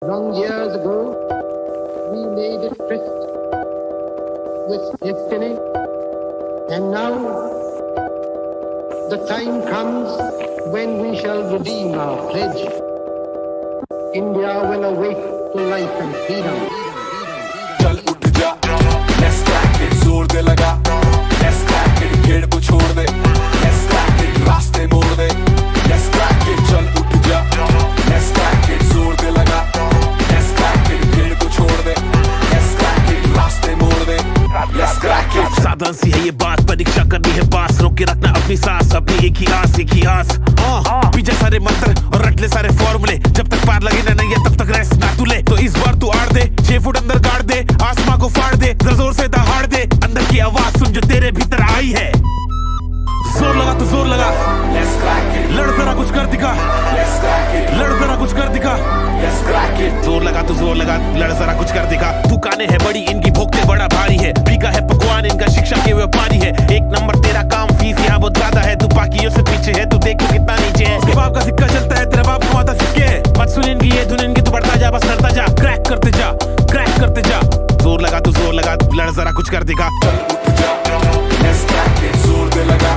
Long years ago, we made a tryst with destiny, and now the time comes when we shall redeem our pledge. India will awake to life and freedom. चल उठ जा, let's crack it, जोर दे लगा, let's crack it, भीड़ को छोड़ दे, let's crack it, रास्ते मोड़ दे, let's crack it, चल उठ जा, let's crack it, जोर दे लगा, let's crack it, भीड़ को छोड़ दे, let's crack it, रास्ते मोड़ दे, let's crack it। साधारण सी है ये बात, परीक्षा करनी है पास, रोक के रखना अपनी सांस, अपनी एक ही आस पीछे सारे मंत्र और रट ले सारे फॉर्मूले, जब तक पार लगे ना नहीं है तब तक रेस्ट ना तू ले। तो इस बार तू आड़ दे, 6 फुट अंदर गाड़ दे, आसमां को फाड़ दे, जोर से दहाड़ दे, अंदर की आवाज सुन जो तेरे भीतर आई है। जोर लगा तो जोर लगा, let's crack it, लड़ जरा कुछ कर दिखा, let's crack it, लड़ जरा कुछ कर दिखा, let's crack it। जोर लगा तो जोर लगा, लड़ जरा कुछ कर दिखा। दुकानें है बड़ी, इनकी भोगते बड़ा भारी है, बिका है पकवान इनका, शिक्षा के व्यापारी है। एक नंबर तेरा काम, फीस यहाँ बहुत ज्यादा है, तू बाकियों से पीछे है, तू देखो कितना नीचे है। उसके बाप का सिक्का चलता है, तेरा बाप कमाता सिक्के, मत सुन इनकी ये धुन इनकी, तू बढ़ता जा, बस लड़ता जा, क्रैक करते जा, क्रैक करते जा। जोर लगा तो जोर लगा, लड़ जरा कुछ कर दिखा। चल उठ जा, let's crack it, जोर दे लगा,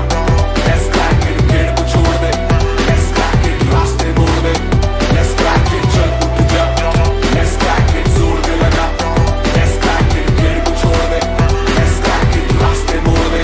let's crack it, भीड़ को छोड़ दे, let's crack it, रास्ते मोड़ दे, let's crack it, चल उठ जा, let's crack it, जोर दे लगा, let's crack it, भीड़ को छोड़ दे, let's crack it, रास्ते मोड़ दे,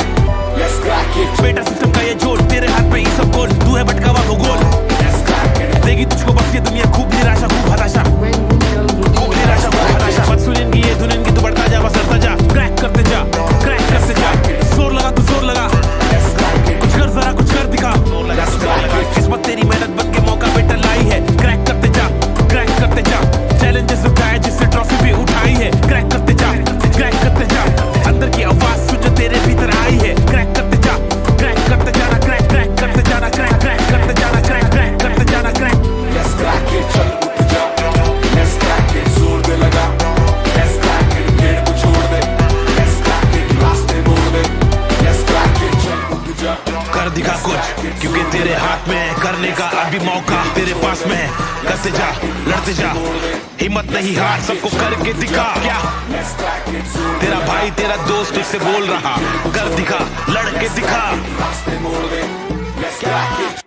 let's crack it। बेटा सिस्टम का ये जोड़, तेरे हाथ पे ये सब गोल, तू है भटका हुआ भूगोल, let's crack it, देगी तुझको बस ये दुनिया, खूब निराशा खूब हताशा, When we shall redeem खूब निराशा खूब हताशा। मत सुन इनकी ये धुन इनकी, तू बढ़ता जा, बस लड़ता जा, क्रैक करते जा, क्रैक करते जा। जोर लगा तो जोर लगा, let's crack it, कुछ कर जरा कुछ कर दिखा। let's crack it, किस्मत तेरी मेहनत बन के मौका बेटा लाई है, क्रैक करते जा, क्रैक करते जा। चैलेंजेस उठाए जिससे ट्रॉफी भी उठाई है, क्रैक करते जा, क्रैक करते जा। अंदर की आवाज सुन जो तेरे भीतर आई है, क्रैक करते जा, क्रैक करते जाना, क्रैक क्रैक करते जाना, क्रैक क्रैक करते जाना, क्रैक क्रैक करते जाना, क्रैक। let's crack it, चल उठ जा, let's crack it, जोर दे लगा, let's crack it, भीड़ को छोड़ दे, let's crack it, रास्ते मोड़ दे, let's crack it, चल उठ जा, कर दिखा कुछ, क्योंकि तेरे हाथ में है करने का अभी मौका, तेरे पास में है, करते जा, लड़ते जा, हिम्मत नहीं हार, सबको करके दिखा। क्या let's crack it, जोर तेरा भाई तेरा दोस्त तुझसे बोल रहा, कर दिखा, लड़के दिखा। रास्ते मोड़ दे, let's crack it।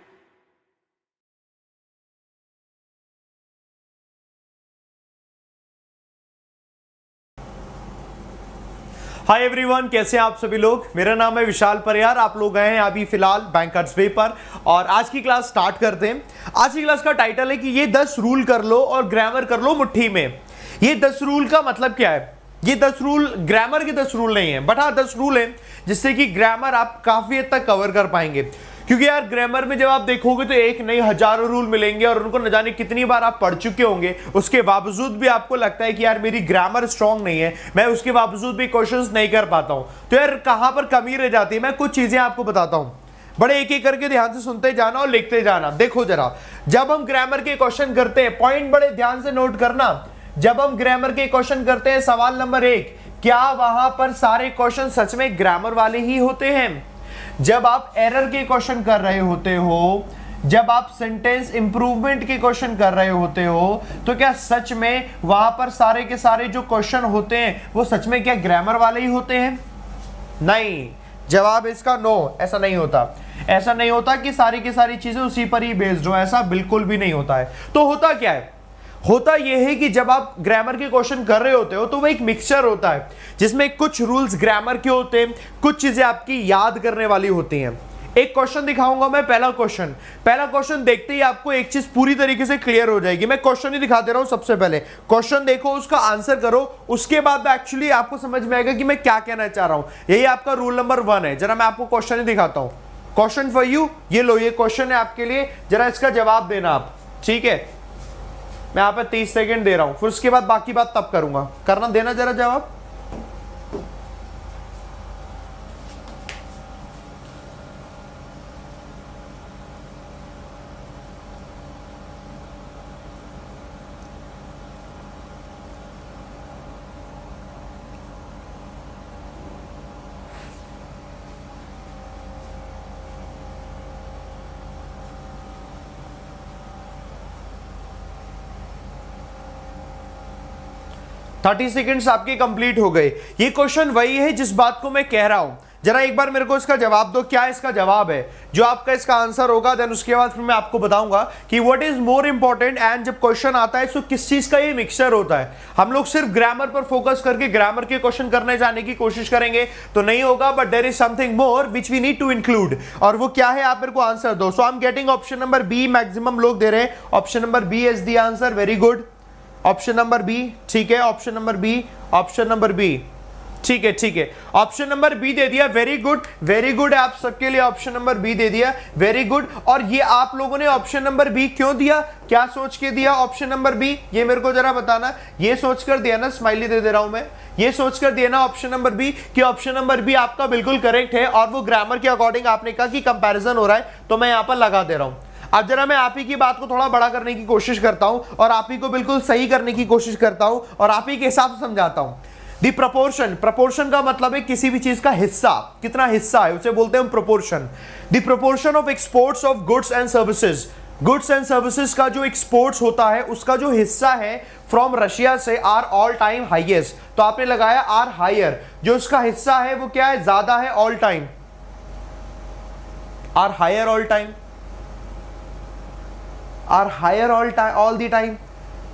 Hi everyone, कैसे हैं आप सभी लोग। मेरा नाम है विशाल परियार। आप लोग गए हैं अभी फिलहाल बैंकर्स वे पर और आज की क्लास स्टार्ट करते हैं। आज की क्लास का टाइटल है कि ये 10 रूल कर लो और ग्रामर कर लो मुट्ठी में। ये 10 रूल का मतलब क्या है? ये 10 रूल ग्रामर के 10 रूल नहीं है, बट हाँ 10 रूल हैं जिससे कि ग्रामर आप काफी हद तक कवर कर पाएंगे। क्योंकि यार ग्रामर में जब आप देखोगे तो एक नहीं हजारों रूल मिलेंगे और उनको न जाने कितनी बार आप पढ़ चुके होंगे, उसके बावजूद भी आपको लगता है कि यार मेरी ग्रामर स्ट्रांग नहीं है, मैं उसके बावजूद भी क्वेश्चंस नहीं कर पाता हूं। तो यार कहां पर कमी रह जाती है, मैं कुछ चीजें आपको बताता हूं। बड़े एक एक करके ध्यान से सुनते जाना और लिखते जाना। देखो जरा, जब हम ग्रामर के क्वेश्चन करते हैं, पॉइंट बड़े ध्यान से नोट करना। जब हम ग्रामर के क्वेश्चन करते हैं, सवाल नंबर 1, क्या वहां पर सारे क्वेश्चन सच में ग्रामर वाले ही होते हैं? जब आप एरर के क्वेश्चन कर रहे होते हो, जब आप सेंटेंस इंप्रूवमेंट के क्वेश्चन कर रहे होते हो, तो क्या सच में वहां पर सारे के सारे जो क्वेश्चन होते हैं वो सच में क्या ग्रामर वाले ही होते हैं? नहीं, जवाब इसका नो, ऐसा नहीं होता। ऐसा नहीं होता कि सारी की सारी चीजें उसी पर ही बेस्ड हो, ऐसा बिल्कुल भी नहीं होता है। तो होता क्या है? होता यह है कि जब आप ग्रामर के क्वेश्चन कर रहे होते हो तो वो एक मिक्सचर होता है जिसमें कुछ रूल्स ग्रामर के होते हैं, कुछ चीजें आपकी याद करने वाली होती हैं। एक क्वेश्चन दिखाऊंगा मैं, पहला क्वेश्चन देखते ही आपको एक चीज पूरी तरीके से क्लियर हो जाएगी। मैं क्वेश्चन ही दिखा दे रहा हूं। सबसे पहले क्वेश्चन देखो, उसका आंसर करो, उसके बाद एक्चुअली आपको समझ में आएगा कि मैं क्या कहना चाह रहा हूं। यही आपका रूल नंबर 1 है। जरा मैं आपको क्वेश्चन ही दिखाता हूं। क्वेश्चन फॉर यू, ये लो, ये क्वेश्चन है आपके लिए, जरा इसका जवाब देना आप, ठीक है। मैं यहाँ पे 30 सेकेंड दे रहा हूं, फिर उसके बाद बाकी बात तब करूंगा। करना देना जरा जवाब। 30 सेकंड्स आपके कंप्लीट हो गए। ये क्वेश्चन वही है जिस बात को मैं कह रहा हूं, जरा एक बार मेरे को इसका जवाब दो, क्या इसका जवाब है? जो आपका इसका आंसर होगा देन उसके बाद फिर मैं आपको बताऊंगा कि what is more important. And जब क्वेश्चन आता है तो किस चीज का ये मिक्सचर होता है। हम लोग सिर्फ ग्रामर पर फोकस करके ग्रामर के क्वेश्चन करने जाने की कोशिश करेंगे तो नहीं होगा, but there is something more which we need to include. और वो क्या है, आप मेरे को आंसर दो। So I am getting option number B, maximum लोग दे रहे हैं option number B is the answer. Very good, option number B, ठीक है, option number B, option number B, ठीक है, ठीक है, ऑप्शन नंबर बी दे दिया। वेरी गुड, वेरी गुड, आप सबके लिए ऑप्शन नंबर बी दे दिया, वेरी गुड। और ये आप लोगों ने ऑप्शन नंबर बी क्यों दिया, क्या सोच के दिया ऑप्शन नंबर बी, ये मेरे को जरा बताना। ये सोचकर दिया ना, स्माइली दे रहा हूं मैं, ये सोचकर दिया ना ऑप्शन नंबर बी कि ऑप्शन नंबर बी आपका बिल्कुल करेक्ट है और वो ग्रामर के अकॉर्डिंग आपने कहा कि कंपैरिजन हो रहा है तो मैं यहां पर लगा दे रहा हूं। अब जरा मैं आप ही की बात को थोड़ा बड़ा करने की कोशिश करता हूं और आप ही को बिल्कुल सही करने की कोशिश करता हूं और आप ही के हिसाब से समझाता हूं। दी प्रपोर्शन, प्रपोर्शन का मतलब है किसी भी चीज का हिस्सा, कितना हिस्सा है उसे बोलते हैं हम proportion. The proportion of exports of goods and services, goods and services का जो एक्सपोर्ट्स होता है उसका जो हिस्सा है फ्रॉम रशिया से आर ऑल टाइम हाईएस्ट। तो आपने लगाया आर हायर, जो उसका हिस्सा है वो क्या है, ज्यादा है all time, are higher all time, are higher all the time,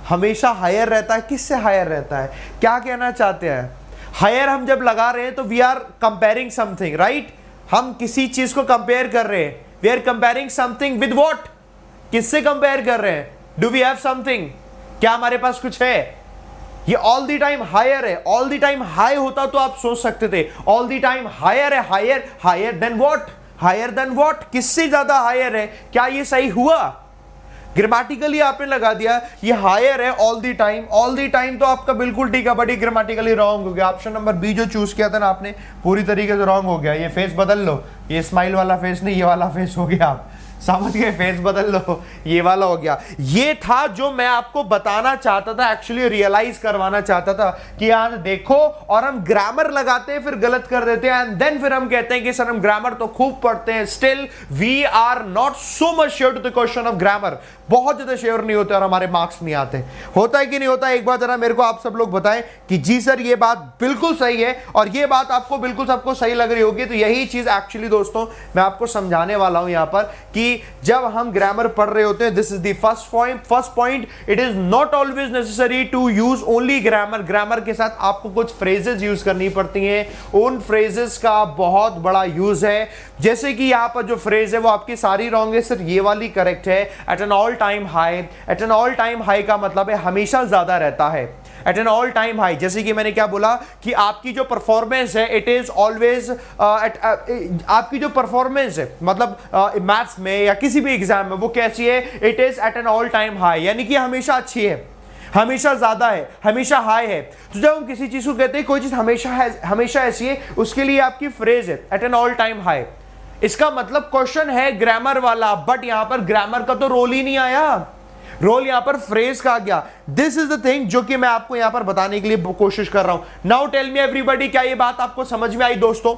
हमेशा हायर रहता है। किससे हायर रहता है, क्या कहना चाहते हैं? हायर हम जब लगा रहे हैं तो we are comparing something, right? हम किसी चीज को कंपेयर कर रहे हैं, we are comparing something with what, किससे कंपेयर कर रहे हैं? डू वी हैव समथिंग, क्या हमारे पास कुछ है? ये ऑल द टाइम हायर है, ऑल द टाइम हाई होता तो आप सोच सकते थे, ऑल द टाइम हायर है, higher, higher than what, higher than what, किससे ज्यादा हायर है? क्या ये सही हुआ? ग्रामेटिकली आपने लगा दिया ये हायर है all the time, all the time तो आपका बिल्कुल ठीक है, बट ये ग्रामेटिकली रॉन्ग हो गया। ऑप्शन नंबर बी जो चूज किया था ना आपने, पूरी तरीके से रॉन्ग हो गया। ये फेस बदल लो, ये स्माइल वाला फेस नहीं, ये वाला फेस हो गया, आप समझ गए, फेस बदल लो, ये वाला हो गया। ये था जो मैं आपको बताना चाहता था, एक्चुअली रियलाइज करवाना चाहता था कि यार देखो, और हम ग्रामर लगाते हैं फिर गलत कर देते हैं एंड देन फिर हम कहते हैं कि सर हम ग्रामर तो खूब पढ़ते हैं, still we are not so much sure to the question of grammar, बहुत ज्यादा श्योर नहीं होते और हमारे मार्क्स नहीं आते। होता है कि नहीं होता? एक बार जरा मेरे को आप सब लोग बताएं कि जी सर ये बात बिल्कुल सही है और ये बात आपको बिल्कुल सबको सही लग रही होगी। तो यही चीज एक्चुअली दोस्तों मैं आपको समझाने वाला हूं यहां पर कि जब हम ग्रामर पढ़ रहे होते हैं, this is the first point, it is not always necessary to use only grammar. Grammar के साथ आपको कुछ फ्रेजेस यूज करनी पड़ती हैं, उन फ्रेजेस का बहुत बड़ा यूज है। जैसे कि यहां पर जो फ्रेज है वो आपकी सारी रॉन्ग है, सिर्फ ये वाली करेक्ट है। At an all time high, at an all time high का मतलब है हमेशा ज्यादा रहता है, at an all time high. जैसे कि मैंने क्या बोला कि आपकी जो परफॉर्मेंस है इट इज ऑलवेज आपकी जो परफॉर्मेंस है मतलब मैथ्स में या किसी भी एग्जाम में वो कैसी है, it is at an all time high, यानी कि हमेशा अच्छी है, हमेशा ज्यादा है, हमेशा हाई है। तो जब हम किसी चीज को कहते हैं कोई चीज हमेशा ऐसी है, उसके लिए आपकी फ्रेज है at an all time high. इसका मतलब क्वेश्चन है ग्रामर वाला, बट यहां पर ग्रामर का तो रोल ही नहीं आया, रोल यहां पर फ्रेज का आ गया। दिस इज द थिंग जो कि मैं आपको यहां पर बताने के लिए कोशिश कर रहा हूं। नाउ टेल मी एवरीबॉडी, क्या ये बात आपको समझ में आई दोस्तों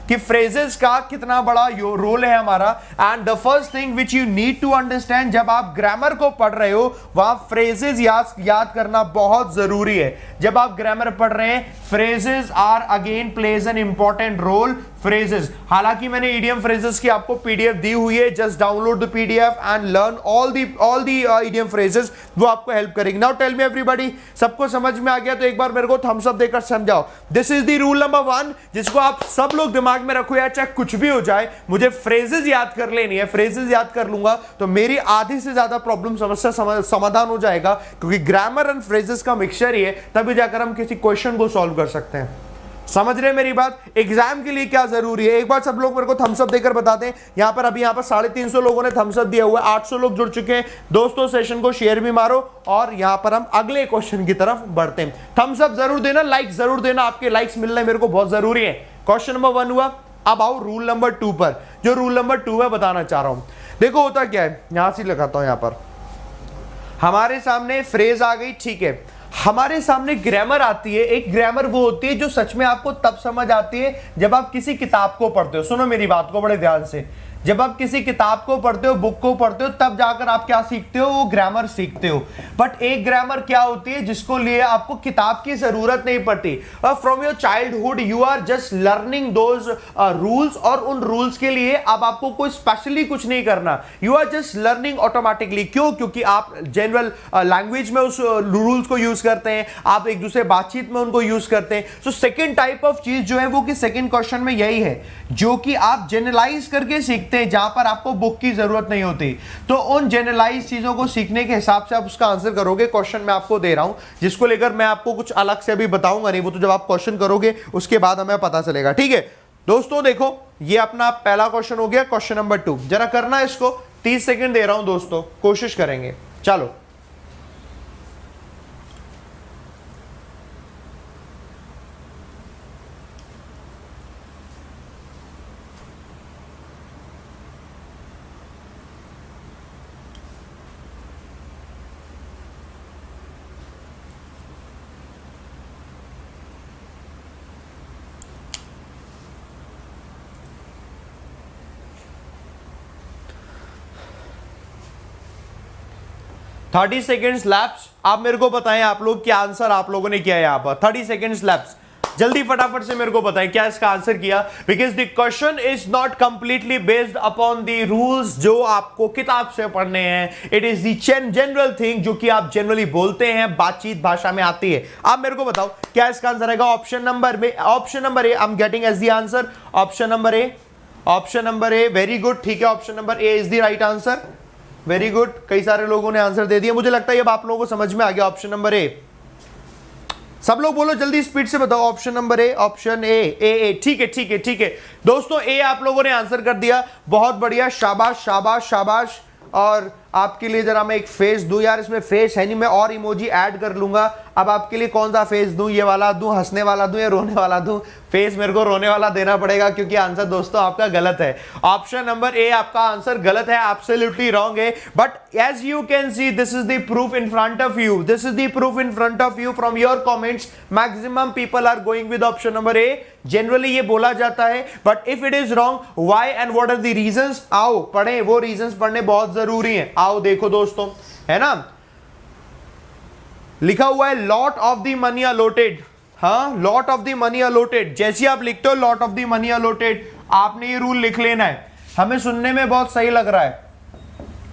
कि फ्रेजेस का कितना बड़ा रोल है हमारा? And the first thing which you need to understand, जब आप ग्रामर को पढ़ रहे हो वहां फ्रेजेस याद करना बहुत जरूरी है। जब आप ग्रामर पढ़ रहे हैं, phrases are again plays an important role. Phrases, हालांकि मैंने इडियम फ्रेजेस की आपको पीडीएफ दी हुई है, just download the PDF and learn all the idiom phrases, वो आपको हेल्प करेंगे। नाउ टेल मी एवरीबॉडी, सबको समझ में आ गया तो एक बार मेरे को थम्स अप देकर समझाओ। This is the rule number 1 जिसको आप सब लोग दिमाग में रखो, या चाहे कुछ भी हो जाए मुझे फ्रेजेस याद कर लेनी है। फ्रेजेस याद कर लूंगा तो मेरी आधी से ज्यादा प्रॉब्लम समस्या समाधान हो जाएगा, क्योंकि ग्रामर एंड फ्रेजेस का मिक्सचर ही है, तभी जाकर हम किसी क्वेश्चन को सॉल्व कर सकते हैं। समझ रहे मेरी बात? एग्जाम के लिए क्या जरूरी है, एक बार सब लोग मेरे को थम्स अप देकर बता दें। यहां पर 350 लोगों ने थम्स अप दिया हुआ है, 800 लोग जुड़ चुके हैं। दोस्तों सेशन को शेयर भी मारो और यहां पर हम अगले क्वेश्चन की तरफ बढ़ते हैं। थम्स अप जरूर देना, लाइक जरूर देना, आपके लाइक्स मिलना मेरे को बहुत जरूरी है। क्वेश्चन नंबर 1 हुआ। अब आओ रूल नंबर 2 पर। जो रूल नंबर 2 है बताना चाह रहा हूं, देखो होता क्या है, यहां से लगाता हूं। यहां पर हमारे सामने फ्रेज आ गई, ठीक है, हमारे सामने ग्रामर आती है। एक ग्रामर वो होती है जो सच में आपको तब समझ आती है जब आप किसी किताब को पढ़ते हो। सुनो मेरी बात को बड़े ध्यान से, जब आप किसी किताब को पढ़ते हो, बुक को पढ़ते हो, तब जाकर आप क्या सीखते हो, वो ग्रामर सीखते हो। बट एक ग्रामर क्या होती है जिसको लिए आपको किताब की जरूरत नहीं पड़ती। From your childhood you are just learning those rules, और उन रूल्स के लिए अब आपको कोई स्पेशली कुछ नहीं करना, you are just learning automatically. क्यों? क्योंकि आप जनरल लैंग्वेज में उस रूल्स को यूज करते हैं, आप एक दूसरे बातचीत में उनको यूज करते हैं। सो सेकेंड टाइप ऑफ चीज जो है वो कि सेकेंड क्वेश्चन में यही है, जो कि आप जनरलाइज करके सीखते हैं, जहां पर आपको बुक की जरूरत नहीं होती। तो उन जनरलाइज चीजों को सीखने के हिसाब से आप उसका आंसर करोगे। क्वेश्चन मैं आपको दे रहा हूं, जिसको लेकर मैं आपको कुछ अलग से अभी बताऊंगा नहीं, वो तो जब आप क्वेश्चन करोगे उसके बाद हमें पता चलेगा। ठीक है दोस्तों, देखो ये अपना पहला क्वेश्चन हो गया, क्वेश्चन नंबर 2। जरा करना इसको, 30 सेकंड दे रहा हूं दोस्तों, कोशिश करेंगे। चलो, थर्टी सेकेंड्स लैप्स। आप मेरे को बताएं आप लोग क्या आंसर आप लोगों ने किया है यहाँ पर। 30 सेकेंड्स लैप्स, जल्दी फटाफट से मेरे को बताएं क्या इसका आंसर किया, because the question is not completely based upon the rules जो आपको किताब से पढ़ने हैं। It is the general thing जो कि आप जनरली बोलते हैं, बातचीत भाषा में आती है। आप मेरे को बताओ क्या इसका आंसर आएगा। Option number A I am getting as the answer. Option number A, very good, ठीक है, option number A is the right answer. Very good, कई सारे लोगों ने आंसर दे दिया। मुझे लगता है अब आप लोगों को समझ में आ गया ऑप्शन नंबर ए। सब लोग बोलो जल्दी, स्पीड से बताओ। Option number A, option A, ठीक है दोस्तों, ए आप लोगों ने आंसर कर दिया, बहुत बढ़िया, शाबाश शाबाश शाबाश। और आपके लिए जरा मैं एक फेस दूं, यार इसमें फेस है नहीं, मैं और इमोजी ऐड कर लूंगा। अब आपके लिए कौन सा फेस दूं, ये वाला दूं, हंसने वाला दूं या रोने वाला दूं? फेस मेरे को रोने वाला देना पड़ेगा, क्योंकि आंसर दोस्तों आपका गलत है। ऑप्शन नंबर ए आपका आंसर गलत है, एब्सोल्युटली रॉन्ग है। But as you can see, this is the proof in front of you, this is the proof in front of you from your comments. Maximum people are going with option number A. Generally ये बोला जाता है, but if it is wrong, why and what are the reasons, आओ पढ़ें, वो reasons पढ़ने बहुत जरूरी है। आओ देखो दोस्तों, है ना, लिखा हुआ है lot of the money allotted. हाँ, lot of the money allotted, जैसे आप लिखते हो lot of the money allotted, आपने ये रूल लिख लेना है। हमें सुनने में बहुत सही लग रहा है,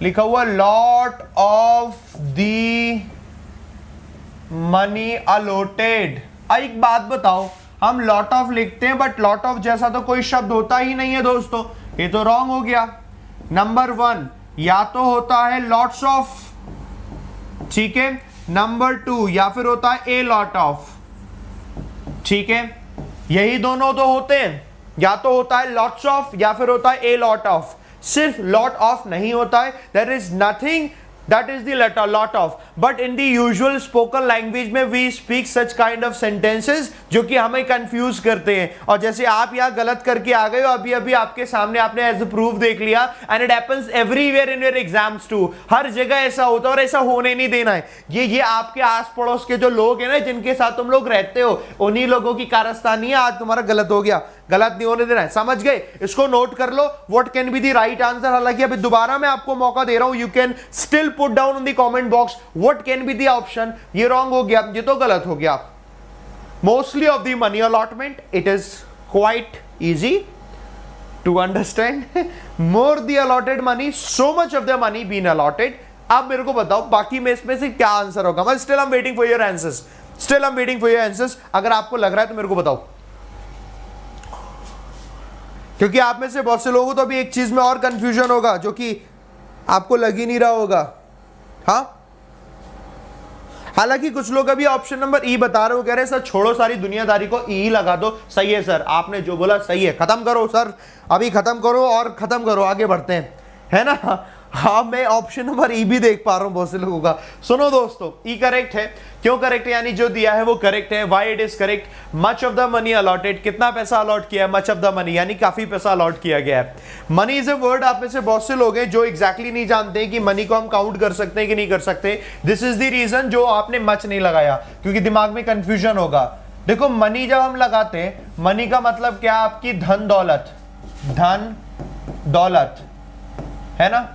लिखा हुआ lot of the money allotted. एक बात बताओ, हम लॉट ऑफ लिखते हैं, बट लॉट ऑफ जैसा तो कोई शब्द होता ही नहीं है दोस्तों, ये तो रॉन्ग हो गया। नंबर 1 या तो होता है लॉट्स ऑफ, ठीक है, नंबर 2 या फिर होता है ए लॉट ऑफ, ठीक है, यही दोनों तो होते हैं, या तो होता है लॉट्स ऑफ या फिर होता है ए लॉट ऑफ। सिर्फ लॉट ऑफ नहीं होता है, there is nothing that is the letter lot of, but in the usual spoken language में we speak such kind of sentences जो कि हमें कंफ्यूज करते हैं। और जैसे आप यहाँ गलत करके आ गए हो, अभी अभी आपके सामने आपने एज अ प्रूफ देख लिया, and it happens everywhere in your exams too. हर जगह ऐसा होता है और ऐसा होने नहीं देना है। ये आपके आस पड़ोस के जो लोग हैं ना, जिनके साथ तुम लोग रहते हो, उन्हीं लोगों की कारस्तानी है, आज तुम्हारा गलत हो गया, गलत नहीं होने देना है, समझ गए? इसको नोट कर लो, what can be the right answer. हालांकि अभी दोबारा मैं आपको मौका दे रहा हूं, you can still put down in the comment box what can be the option. ये रॉन्ग हो गया, ये तो गलत हो गया। Mostly of the money allotment, it is quite easy to understand. More the allotted money, so much of the money been allotted. अब मेरे को बताओ बाकी में इसमें से क्या आंसर होगा। मैं still I am waiting for your answers, still I am waiting for your answers. अगर आपको लग रहा है तो मेरे को बताओ, क्योंकि आप में से बहुत से लोगों को तो अभी एक चीज में और कंफ्यूजन होगा जो कि आपको लग ही नहीं रहा होगा। हाँ, हालांकि कुछ लोग अभी ऑप्शन नंबर ई बता रहे हो, कह रहे हैं सर छोड़ो सारी दुनियादारी को, ई लगा दो। सही है सर, आपने जो बोला सही है, खत्म करो सर, अभी खत्म करो और खत्म करो, आगे बढ़ते हैं, है ना। हाँ, मैं ऑप्शन नंबर ई भी देख पा रहा हूं बहुत से लोगों का। सुनो दोस्तों, ई करेक्ट है। क्यों करेक्ट है? यानी जो दिया है वो करेक्ट है। Why it is correct? Much of the money allotted, कितना पैसा अलॉट किया है? मच ऑफ द मनी, यानी काफी पैसा अलॉट किया गया है। मनी इज ए वर्ड, आप में से बहुत से लोग हैं जो एग्जैक्टली नहीं जानते हैं कि मनी को हम काउंट कर सकते हैं कि नहीं कर सकते। दिस इज द रीजन जो आपने मच नहीं लगाया, क्योंकि दिमाग में कंफ्यूजन होगा। देखो, मनी जब हम लगाते हैं, मनी का मतलब क्या? आपकी धन दौलत, धन दौलत, है ना।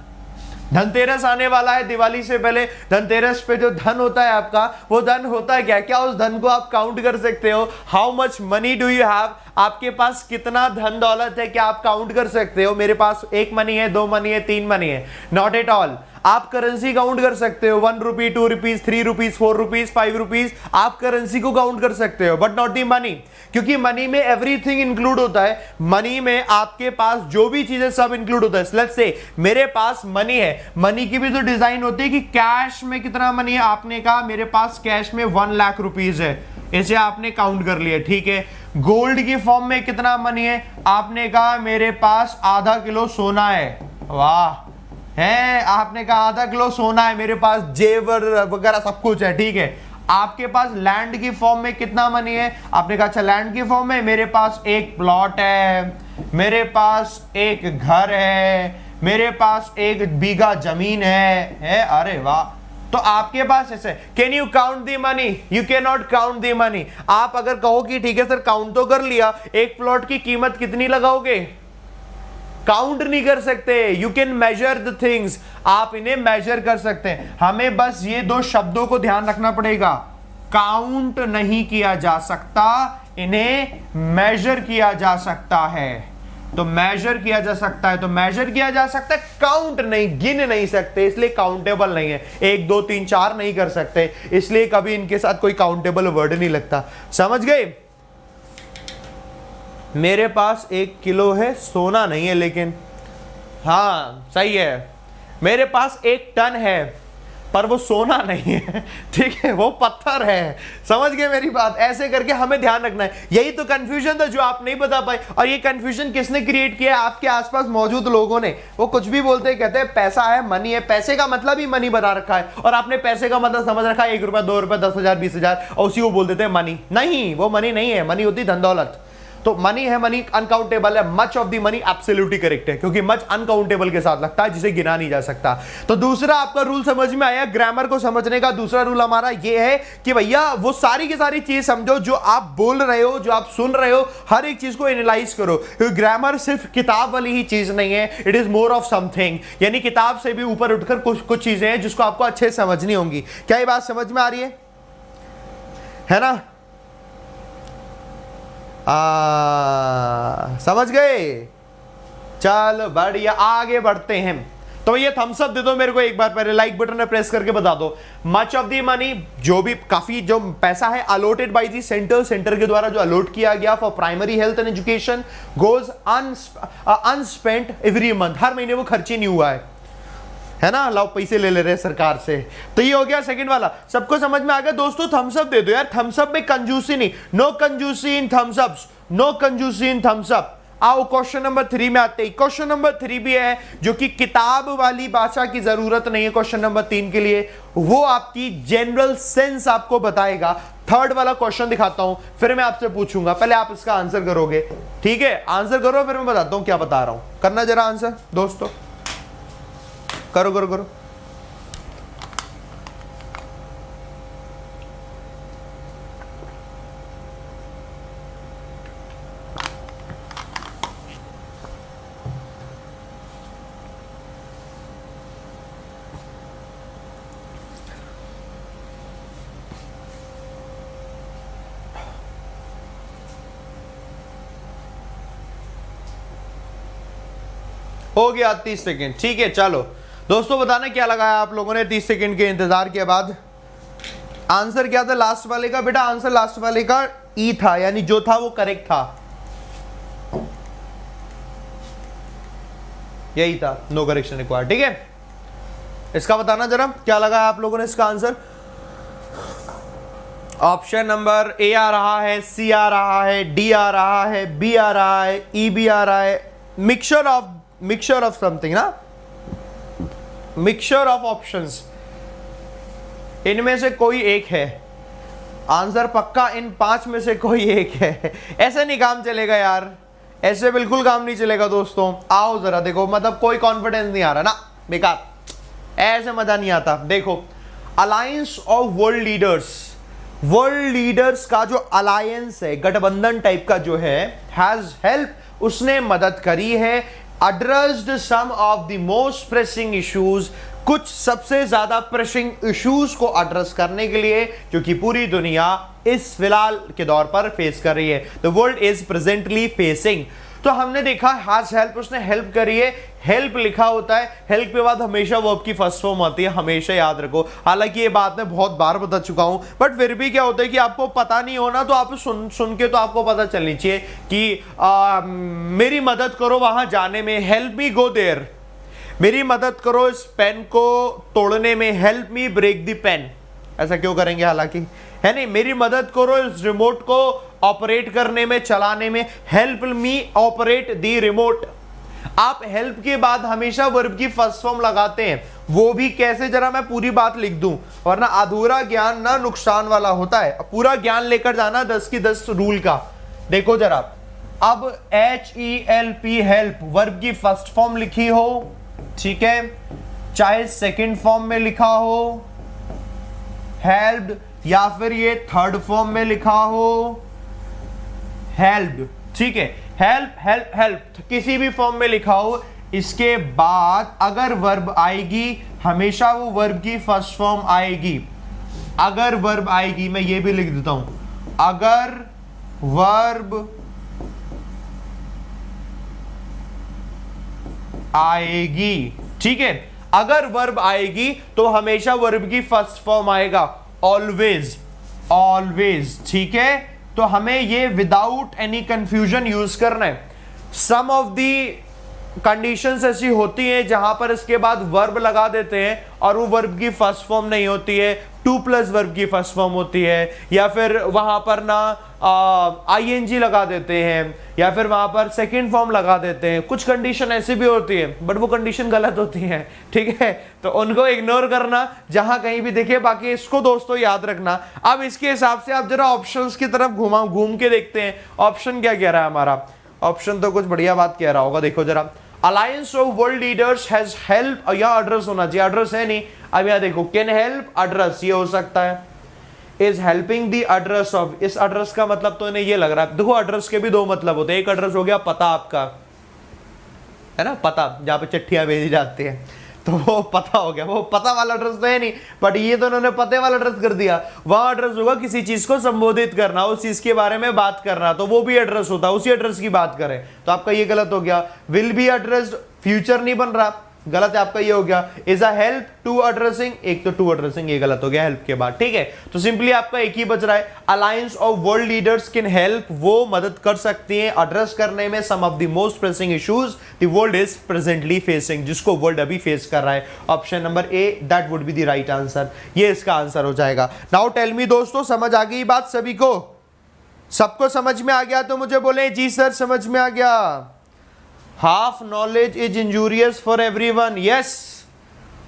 धनतेरस आने वाला है, दिवाली से पहले धनतेरस पे जो धन होता है आपका, वो धन होता है क्या? क्या उस धन को आप काउंट कर सकते हो? How much money do you have? आपके पास कितना धन दौलत है, क्या आप काउंट कर सकते हो? मेरे पास 1 मनी है, 2 मनी है, 3 मनी है, नॉट एट ऑल। आप करेंसी काउंट कर सकते हो, 1 रुपी, 2 रुपीज, 3 रुपीज, 4 रुपीज, 5 रुपीज, आप करेंसी को काउंट कर सकते हो, बट नॉट दी मनी, क्योंकि मनी में एवरीथिंग इंक्लूड होता है। मनी में आपके पास जो भी चीजें सब इंक्लूड होता है। लेट्स से मेरे पास मनी है, मनी की भी तो डिजाइन होती है कि कैश में कितना मनी है। आपने कहा मेरे पास कैश में 1 लाख रुपीज है, इसे आपने काउंट कर लिया, ठीक है। गोल्ड की फॉर्म में कितना मनी है? आपने कहा मेरे पास आधा किलो सोना है, वाह है। आपने कहा आधा किलो सोना है, मेरे पास जेवर वगैरह सब कुछ है, ठीक है। आपके पास लैंड की फॉर्म में कितना मनी है? आपने कहा अच्छा लैंड की फॉर्म में मेरे पास एक प्लॉट है, मेरे पास एक घर है, मेरे पास 1 बीघा जमीन है। अरे वाह, तो आपके पास ऐसे। Can you count the money? You can not count the money. आप अगर कहो कि ठीक है सर काउंट तो कर लिया, एक प्लॉट की कीमत कितनी लगाओगे? काउंट नहीं कर सकते। You can measure the things, आप इन्हें मेजर कर सकते हैं। हमें बस ये 2 शब्दों को ध्यान रखना पड़ेगा, काउंट नहीं किया जा सकता, इन्हें मेजर किया जा सकता है। तो मेजर किया जा सकता है, तो मेजर किया जा सकता है, काउंट नहीं, गिन नहीं सकते, इसलिए काउंटेबल नहीं है। 1 2 3 4 नहीं कर सकते, इसलिए कभी इनके साथ कोई काउंटेबल वर्ड नहीं लगता। समझ गए? मेरे पास 1 किलो है, सोना नहीं है, लेकिन हाँ सही है। मेरे पास 1 टन है, पर वो सोना नहीं है, ठीक है, वो पत्थर है। समझ गए मेरी बात? ऐसे करके हमें ध्यान रखना है। यही तो कंफ्यूजन था जो आप नहीं बता पाए, और ये कंफ्यूजन किसने क्रिएट किया? आपके आसपास मौजूद लोगों ने। वो कुछ भी बोलते हैं, कहते हैं पैसा है, मनी है, पैसे का मतलब ही मनी बना रखा है, और आपने पैसे का मतलब समझ रखा है 1 रुपया, 2 रुपया, 10,000, 20,000, और उसी को बोल देते हैं मनी। नहीं, वो मनी नहीं है, मनी होती धन दौलत। तो मनी है, मनी अनकाउंटेबल है। Much of the money absolutely correct है, क्योंकि मच अनकाउंटेबल के साथ लगता है, जिसे गिना नहीं जा सकता। तो दूसरा आपका रूल समझ में आया। ग्रामर को समझने का दूसरा रूल हमारा ये है कि भैया वो सारी की सारी चीज समझो जो आप बोल रहे हो, जो आप सुन रहे हो, हर एक चीज को एनालाइज करो, क्योंकि ग्रामर सिर्फ किताब वाली ही चीज नहीं है, it is more of something. यानी किताब से भी ऊपर उठकर कुछ चीजें हैं जिसको आपको अच्छे से समझनी होंगी। क्या ये बात समझ में आ रही है ना? समझ गए? चल बढ़िया, आगे बढ़ते हैं। तो ये थम्स अप दे दो मेरे को एक बार, पहले लाइक बटन में प्रेस करके बता दो। मच ऑफ द मनी, जो भी काफी जो पैसा है allotted by the centre, centre के द्वारा जो अलॉट किया गया for primary health and education goes unspent every month. हर महीने वो खर्च ही नहीं हुआ है ना, लाओ पैसे ले ले रहे सरकार से। तो ये हो गया सेकंड वाला। सबको समझ में आ गया दोस्तों? थम्स अप दे दो यार, थम्स अप में कंजूसी नहीं, नो कंजूसी इन थम्स अप्स, नो कंजूसी इन थम्स अप। आओ क्वेश्चन नंबर 3 में आते हैं। क्वेश्चन नंबर 3 भी है, जो कि किताब वाली भाषा की जरूरत नहीं है क्वेश्चन नंबर 3 के लिए, वो आपकी जनरल सेंस आपको बताएगा। थर्ड वाला क्वेश्चन दिखाता हूं, फिर मैं आपसे पूछूंगा, पहले आप इसका आंसर करोगे, ठीक है? आंसर करो, फिर मैं बताता हूं क्या बता रहा हूं। करना जरा आंसर दोस्तों, करो करो करो। हो गया 30 सेकेंड, ठीक है। चलो दोस्तों बताना क्या लगाया आप लोगों ने 30 सेकंड के इंतजार के बाद? आंसर क्या था लास्ट वाले का? बेटा आंसर लास्ट वाले का ई था, यानी जो था वो करेक्ट था, यही था, नो करेक्शन रिक्वायर्ड, ठीक है। इसका बताना जरा क्या लगाया आप लोगों ने इसका आंसर? ऑप्शन नंबर ए आ रहा है, सी आ रहा है, डी आ रहा है, बी आ रहा है, ई भी आ रहा है, मिक्सचर ऑफ समथिंग ना, मिक्सचर ऑफ ऑप्शंस, इनमें से कोई एक है आंसर पक्का, इन 5 में से कोई एक है। ऐसे नहीं काम चलेगा यार, ऐसे बिल्कुल काम नहीं चलेगा दोस्तों। आओ जरा देखो, मतलब कोई कॉन्फिडेंस नहीं आ रहा ना, बेकार, ऐसे मजा नहीं आता। देखो अलायंस ऑफ वर्ल्ड लीडर्स का जो अलायंस है, गठबंधन टाइप का जो है, हैज हेल्प, उसने मदद करी है addressed some of the most pressing issues, कुछ सबसे ज्यादा प्रेसिंग इश्यूज को एड्रेस करने के लिए जो कि पूरी दुनिया इस फिलहाल के दौर पर फेस कर रही है, the world is presently facing. तो हमने देखा हैज हेल्प, उसने हेल्प करी है, हेल्प लिखा होता है, हेल्प के बाद हमेशा वर्ब की फर्स्ट फॉर्म आती है, हमेशा याद रखो। हालांकि ये बात मैं बहुत बार बता चुका हूं, बट फिर भी क्या होता है कि आपको पता नहीं होना, तो आप सुन के तो आपको पता चलनी चाहिए कि मेरी मदद करो वहां जाने में, हेल्प मी गो देयर, मेरी मदद करो इस पेन को तोड़ने में, help me break the pen. ऐसा क्यों करेंगे, हालांकि है नहीं, मेरी मदद करो इस रिमोट को ऑपरेट करने में, चलाने में, help me operate the remote. आप हेल्प के बाद हमेशा वर्ब की फर्स्ट फॉर्म लगाते हैं, वो भी कैसे, जरा मैं पूरी बात लिख दूं, वरना अधूरा ज्ञान ना नुकसान वाला होता है। पूरा ज्ञान लेकर जाना 10 की 10 रूल का। देखो जरा, अब HELP हेल्प वर्ब की फर्स्ट फॉर्म लिखी हो, ठीक है, चाहे सेकंड फॉर्म में लिखा हो हेल्प्ड, या फिर ये थर्ड फॉर्म में लिखा हो हेल्प्ड, ठीक है, हेल्प हेल्प हेल्प किसी भी फॉर्म में लिखा हो, इसके बाद अगर वर्ब आएगी हमेशा वो वर्ब की फर्स्ट फॉर्म आएगी। अगर वर्ब आएगी, मैं ये भी लिख देता हूं, अगर वर्ब आएगी, ठीक है, अगर वर्ब आएगी तो हमेशा वर्ब की फर्स्ट फॉर्म आएगा, ऑलवेज, ऑलवेज, ठीक है। तो हमें ये विदाउट एनी कंफ्यूजन यूज करना है। सम ऑफ दी कंडीशंस ऐसी होती हैं जहां पर इसके बाद वर्ब लगा देते हैं और वो वर्ब की फर्स्ट फॉर्म नहीं होती है, 2+ वर्ब की फर्स्ट फॉर्म होती है, या फिर वहां पर ना ING लगा देते हैं, या फिर वहां पर सेकंड फॉर्म लगा देते हैं। कुछ कंडीशन ऐसी भी होती है, बट वो कंडीशन गलत होती है, ठीक है, तो उनको इग्नोर करना जहां कहीं भी दिखे। बाकी इसको दोस्तों याद रखना। अब इसके हिसाब से आप जरा ऑप्शंस की तरफ घूम के देखते हैं, ऑप्शन क्या कह रहा है हमारा। ऑप्शन तो कुछ बढ़िया बात कह रहा होगा, देखो जरा, alliance of world leaders has help, या एड्रेस होना चाहिए, एड्रेस है नहीं। अब यहां देखो, कैन हेल्प एड्रेस, ये हो सकता है, is helping the address of, इस एड्रेस का मतलब तो इन्हें ये लग रहा है। देखो एड्रेस के भी दो मतलब होते हैं, एक एड्रेस हो गया पता आपका, है ना, पता जहां पे चिट्ठियां भेजी जाती है, तो वो पता हो गया, वो पता वाला एड्रेस तो है नहीं, बट ये तो उन्होंने पते वाला एड्रेस कर दिया। वहां एड्रेस होगा किसी चीज को संबोधित करना, उस चीज के बारे में बात करना, तो वो भी एड्रेस होता है, उसी एड्रेस की बात करें, तो आपका ये गलत हो गया। विल बी एड्रेस्ड, फ्यूचर नहीं बन रहा, गलत है आपका, ये हो गया। Is a help to addressing, एक तो टू एड्रेसिंग, ये गलत हो गया हेल्प के बाद, ठीक है। तो सिंपली आपका एक ही बच रहा है, alliance of world leaders can help, वो मदद कर सकती हैं एड्रेस करने में some of the most pressing issues the world is presently facing, जिसको वर्ल्ड अभी फेस कर रहा है। Option number A, that would be the right answer, ये इसका आंसर हो जाएगा। नाउ टेल मी दोस्तों, समझ आ गई बात सभी को? सबको समझ में आ गया तो मुझे बोले जी सर समझ में आ गया। Half knowledge is injurious for everyone, yes,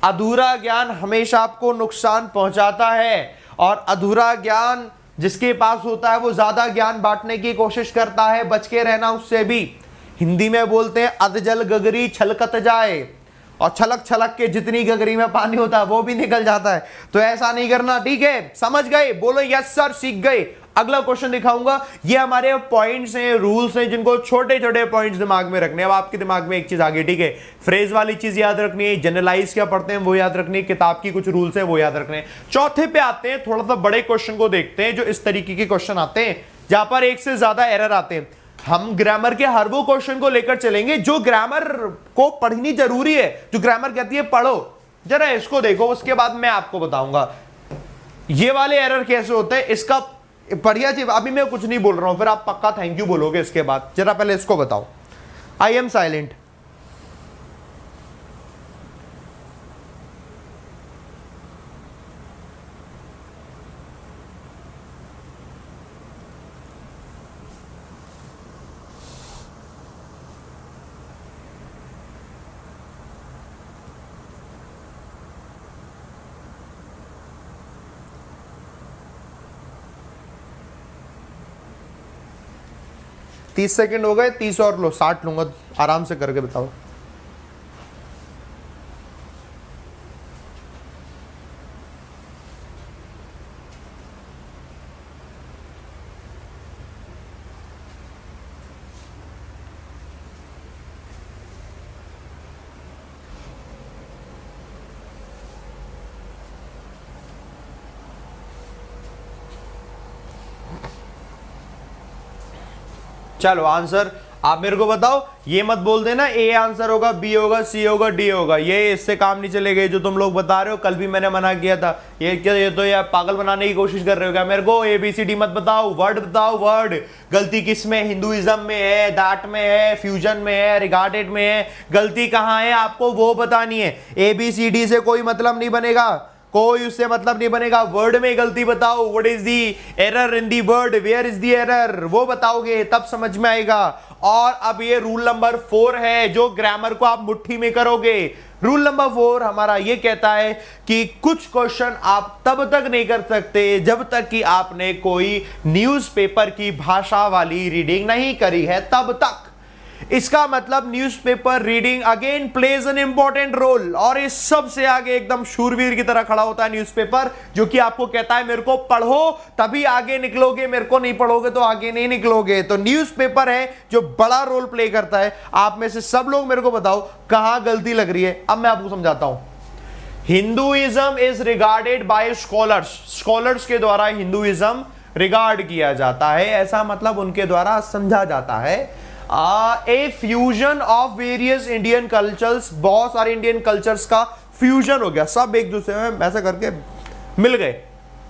अधूरा ज्ञान हमेशा आपको नुकसान पहुंचाता है, और अधूरा ज्ञान जिसके पास होता है वो ज्यादा ज्ञान बांटने की कोशिश करता है, बच के रहना उससे भी। हिंदी में बोलते हैं अधजल गगरी छलकत जाए, और छलक छलक के जितनी गगरी में पानी होता है वो भी निकल जाता है, तो ऐसा नहीं करना, ठीक है। समझ गए? बोलो यस सर, सीख गए। अगला क्वेश्चन दिखाऊंगा, ये हमारे पॉइंट्स हैं, रूल्स हैं, जिनको छोटे छोटे पॉइंट्स दिमाग में रखने। अब आपके दिमाग में एक चीज आ गई, ठीक है, फ्रेज वाली चीज याद रखनी है, जनरलाइज क्या पढ़ते हैं वो याद रखनी है, किताब की कुछ रूल्स हैं वो याद रखने हैं। चौथे पे आते हैं, थोड़ा सा बड़े क्वेश्चन को देखते हैं, जो इस तरीके के क्वेश्चन आते हैं जहां पर एक से ज्यादा एरर आते हैं। हम ग्रामर के हर वो क्वेश्चन को लेकर चलेंगे जो ग्रामर को पढ़नी जरूरी है, जो ग्रामर कहती है पढ़ो, जरा इसको देखो, उसके बाद मैं आपको बताऊंगा ये वाले एरर कैसे होते हैं। इसका बढ़िया चीज, अभी मैं कुछ नहीं बोल रहा हूं, फिर आप पक्का थैंक यू बोलोगे इसके बाद। जरा पहले इसको बताओ, आई एम साइलेंट। तीस सेकंड हो गए, 30 और लो, 60 लूंगा, आराम से करके बताओ। चलो आंसर आप मेरे को बताओ, ये मत बोल देना ए आंसर होगा, बी होगा, सी होगा, डी होगा, ये इससे काम नहीं चलेगा। जो तुम लोग बता रहे हो, कल भी मैंने मना किया था, ये क्या, ये तो यार पागल बनाने की कोशिश कर रहे हो क्या मेरे को? ABCD मत बताओ, वर्ड बताओ, वर्ड। गलती किस में? हिंदुइज्म में है, दैट में है, फ्यूजन में है, रिगार्डेड में है। गलती कहां है आपको वो बतानी है। ABCD से कोई मतलब नहीं बनेगा, कोई उससे मतलब नहीं बनेगा। वर्ड में गलती बताओ, what is the error in the word, where is the error, वो बताओगे तब समझ में आएगा। और अब ये रूल नंबर 4 है जो ग्रामर को आप मुट्ठी में करोगे। रूल नंबर 4 हमारा ये कहता है कि कुछ क्वेश्चन आप तब तक नहीं कर सकते जब तक कि आपने कोई न्यूज़पेपर की भाषा वाली रीडिंग नहीं करी है, तब तक। इसका मतलब newspaper reading again plays an important role, और इस सबसे आगे एकदम शूरवीर की तरह खड़ा होता है न्यूज़पेपर, जो कि आपको कहता है मेरे को पढ़ो तभी आगे निकलोगे, मेरे को नहीं पढ़ोगे तो आगे नहीं निकलोगे। तो न्यूज़पेपर है जो बड़ा रोल प्ले करता है। आप में से सब लोग मेरे को बताओ कहां गलती लग रही है। अब मैं आपको समझाता हूं। Hinduism is regarded by scholars, scholars के द्वारा हिंदुइज्म रिगार्ड किया जाता है, ऐसा मतलब उनके द्वारा समझा जाता है। A fusion of various Indian cultures, बहुत सारे इंडियन कल्चर्स का फ्यूजन हो गया, सब एक दूसरे में ऐसे करके मिल गए,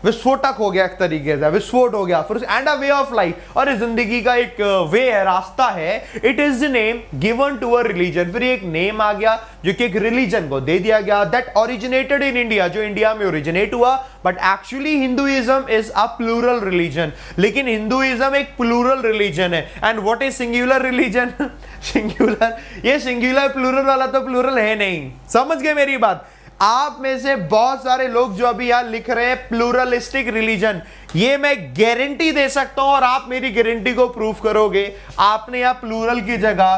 विस्फोटक हो गया, एक तरीके से विस्फोट हो गया। फिर and a way of life, और जिंदगी का एक वे है, रास्ता है। It is the name given to a religion, फिर एक नेम आ गया जो कि एक रिलीजन को दे दिया गया, दैट ओरिजिनेटेड इन इंडिया, जो इंडिया में ओरिजिनेट हुआ। But actually Hinduism is a plural religion, लेकिन हिंदुइज्म एक प्लूरल रिलीजन है। And what is singular religion? Singular, ये सिंगुलर प्लूरल वाला तो प्लूरल है नहीं, समझ गए मेरी बात? आप में से बहुत सारे लोग जो अभी यहां लिख रहे हैं प्लूरलिस्टिक रिलीजन, ये मैं गारंटी दे सकता हूं, और आप मेरी गारंटी को प्रूफ करोगे। आपने यहां प्लूरल की जगह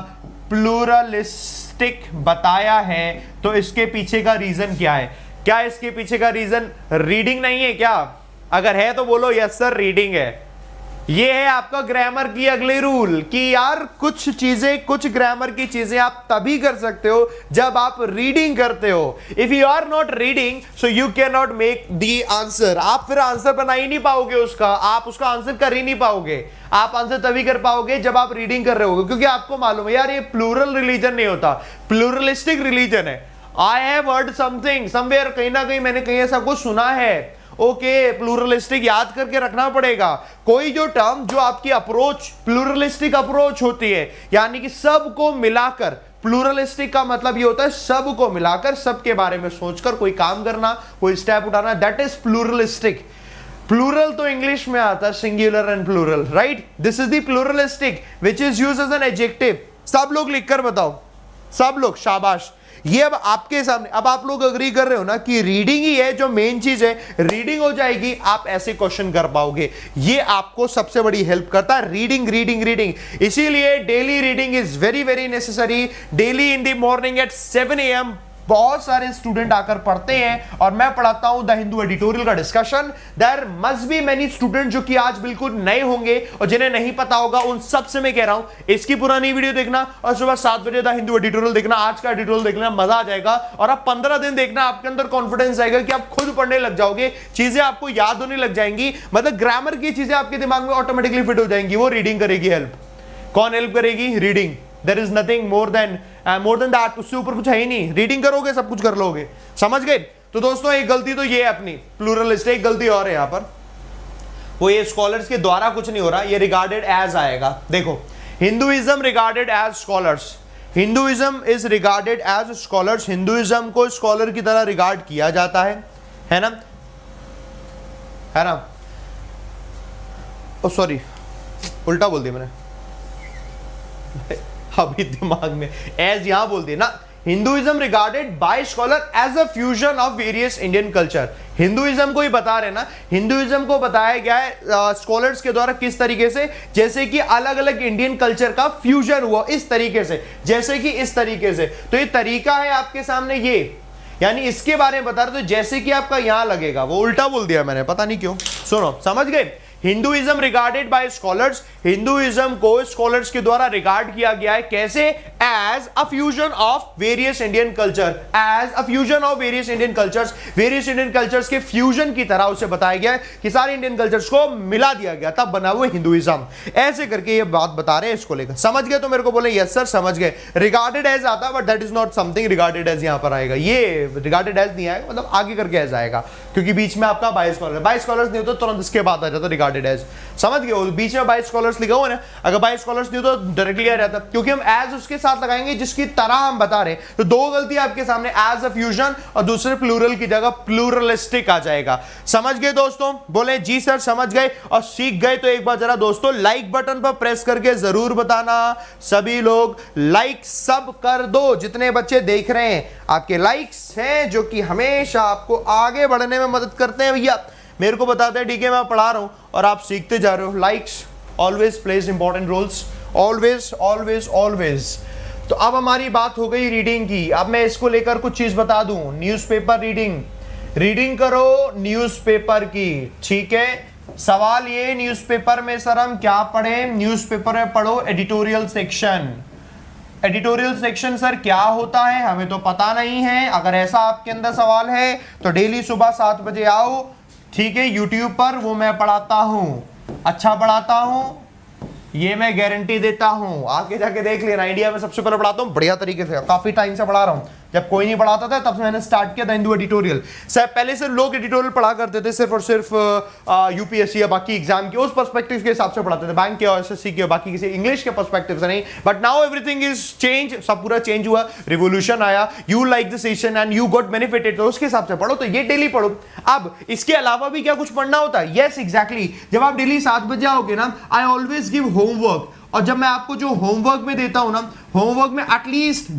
प्लूरलिस्टिक बताया है, तो इसके पीछे का रीजन क्या है? क्या इसके पीछे का रीजन रीडिंग नहीं है क्या? अगर है तो बोलो यस सर रीडिंग है। ये है आपका ग्रामर की अगली रूल कि यार कुछ चीजें, कुछ ग्रामर की चीजें आप तभी कर सकते हो जब आप रीडिंग करते हो। If you are not reading so you can not make the answer. आप फिर आंसर बना ही नहीं पाओगे उसका, आप उसका आंसर कर ही नहीं पाओगे। आप आंसर तभी कर पाओगे जब आप रीडिंग कर रहे होगे, क्योंकि आपको मालूम है यार ये प्लूरल रिलीजन नहीं होता, प्लूरलिस्टिक रिलीजन है। I have heard something somewhere, कहीं ना कहीं मैंने कहीं ऐसा कुछ सुना है। ओके, प्लूरलिस्टिक याद करके रखना पड़ेगा। कोई जो टर्म, जो आपकी अप्रोच प्लूरलिस्टिक अप्रोच होती है, यानी कि सबको मिलाकर, प्लूरलिस्टिक का मतलब ये होता है सबको मिलाकर, सबके बारे में सोचकर कोई काम करना, कोई स्टेप उठाना, दैट इज प्लूरलिस्टिक। प्लूरल तो इंग्लिश में आता है singular and plural, right? This is the pluralistic which is used as an adjective. सब लोग लिखकर बताओ, सब लोग, शाबाश। ये अब आपके सामने, अब आप लोग अग्री कर रहे हो ना कि रीडिंग ही है जो मेन चीज है, रीडिंग हो जाएगी, आप ऐसे क्वेश्चन कर पाओगे। ये आपको सबसे बड़ी हेल्प करता है, रीडिंग रीडिंग रीडिंग। इसीलिए daily reading is very very necessary. Daily in the morning at 7 AM बहुत सारे स्टूडेंट आकर पढ़ते हैं, और मैं पढ़ाता हूं द हिंदू एडिटोरियल का discussion. There must be many student जो कि आज बिल्कुल नए होंगे और जिन्हें नहीं पता होगा, उन सब से मैं कह रहा हूं इसकी पुरानी वीडियो देखना और सुबह 7 बजे द हिंदू एडिटोरियल देखना। आज का एडिटोरियल देखना, मजा आ जाएगा। और आप 15 दिन देखना, आपके अंदर कॉन्फिडेंस आएगा कि आप खुद पढ़ने लग जाओगे, चीजें आपको याद होने लग जाएंगी, मतलब ग्रामर की चीजें आपके दिमाग में ऑटोमेटिकली फिट हो जाएंगी। वो रीडिंग करेगी हेल्प। कौन हेल्प करेगी? Reading. There is nothing more than that, उससे ऊपर कुछ है ही नहीं। रीडिंग करोगे सब कुछ कर लोगे, समझ गए? तो दोस्तों एक गलती तो ये है अपनी प्लूरलिस्टिक, गलती और है यहां पर, वो ये स्कॉलर्स के द्वारा कुछ नहीं हो रहा, ये रिगार्डेड एज आएगा। देखो, Hinduism regarded as scholars, Hinduism is regarded as scholars. Hinduism को स्कॉलर की तरह रिगार्ड किया जाता है ना, है ना? ओ सॉरी, उल्टा बोल दिया मैंने अभी दिमाग में, एज यहां बोल दिया ना। Hinduism regarded by scholar as a fusion of various Indian culture. Hinduism को ही बता रहे ना, हिंदुइज्म को बताया गया है स्कॉलर्स के द्वारा किस तरीके से, जैसे कि अलग अलग इंडियन कल्चर का फ्यूजन हुआ, इस तरीके से, जैसे कि इस तरीके से। तो ये तरीका है आपके सामने, ये यानी इसके बारे में बता रहे, तो जैसे कि आपका यहां लगेगा, वो उल्टा बोल दिया मैंने, पता नहीं क्यों। सुनो, समझ गए? Hinduism regarded by scholars, Hinduism को स्कॉलर्स के द्वारा रिगार्ड किया गया है कैसे? As a fusion of various Indian culture, as a fusion of various Indian cultures, various Indian cultures के फ्यूजन की तरह उसे बताया गया है कि सारे इंडियन कल्चर्स को मिला दिया गया तब बना हुआ हिंदुइज्म। ऐसे करके ये बात बता रहे हैं, इसको लेकर समझ गए तो मेरे को बोले यस सर समझ गए। रिगार्डेड एज आता but that is not something regarded as यहां पर आएगा, ये रिगार्डेड एज नहीं आएगा, मतलब आगे करके एज आएगा क्योंकि बीच में आपका बाय स्कॉलर, बाय स्कॉलर्स नहीं हो तो तुरंत इसके बाद आ जाता रिगार्डेड एज, समझ गए? बीच में बाय स्कॉलर्स लिखा हुआ है ना, अगर बाय स्कॉलर्स नहीं हो तो डायरेक्टली आ जाता, क्योंकि हम एज उसके साथ लगाएंगे जिसकी तरह हम बता रहे हैं। तो दो गलती आपके सामने, एज अ फ्यूजन और दूसरे प्लूरल की जगह प्लूरलिस्टिक आ जाएगा। समझ गए दोस्तों? बोले जी सर समझ गए और सीख गए तो एक बार जरा दोस्तों लाइक बटन पर प्रेस करके जरूर बताना। सभी लोग लाइक सब कर दो, जितने बच्चे देख रहे हैं आपके लाइक्स हैं जो कि हमेशा आपको आगे बढ़ने में मदद करते हैं भैया। मेरे को बताते हैं ठीक है मैं पढ़ा रहा हूं और आप सीखते जा रहे हो। Likes always plays important roles, always always always. तो अब हमारी बात हो गई रीडिंग की, अब मैं इसको लेकर कुछ चीज बता दूं। न्यूज़पेपर रीडिंग, रीडिंग करो न्यूज़पेपर की, ठीक है। सवाल ये, न्यूज़पेपर में सर हम क्या पढ़ें? न्यूज़पेपर में पढ़ो editorial section. Editorial section sir क्या होता है हमें तो पता नहीं है। अगर ऐसा आपके अंदर सवाल है तो डेली सुबह 7 बजे आओ, ठीक है, यूट्यूब पर, वो मैं पढ़ाता हूं, अच्छा पढ़ाता हूं, ये मैं गारंटी देता हूं। आके जाके देख लेना, इंडिया में सबसे पहले पढ़ाता हूं बढ़िया तरीके से, काफी टाइम से पढ़ा रहा हूं। जब कोई नहीं पढ़ाता था तब मैंने स्टार्ट किया था हिंदू एडिटोरियल। सर पहले से लोग एडिटोरियल पढ़ा करते थे सिर्फ और सिर्फ यूपीएससी या बाकी एग्जाम के उस पर्सपेक्टिव के हिसाब से पढ़ाते थे, बैंक के और एसएससी के, बाकी किसी इंग्लिश के पर्सपेक्टिव से नहीं। But now everything is change, सब पूरा चेंज हुआ, रिवोल्यूशन आया, you like the session and you got benefited, तो उसके हिसाब से पढ़ो। तो ये डेली पढ़ो। अब इसके अलावा भी क्या कुछ पढ़ना होता है? Yes exactly. जब आप डेली 7 बजे आओगे ना, आई ऑलवेज गिव होमवर्क, और जब मैं आपको जो होमवर्क में देता हूं ना, होमवर्क में एटलीस्ट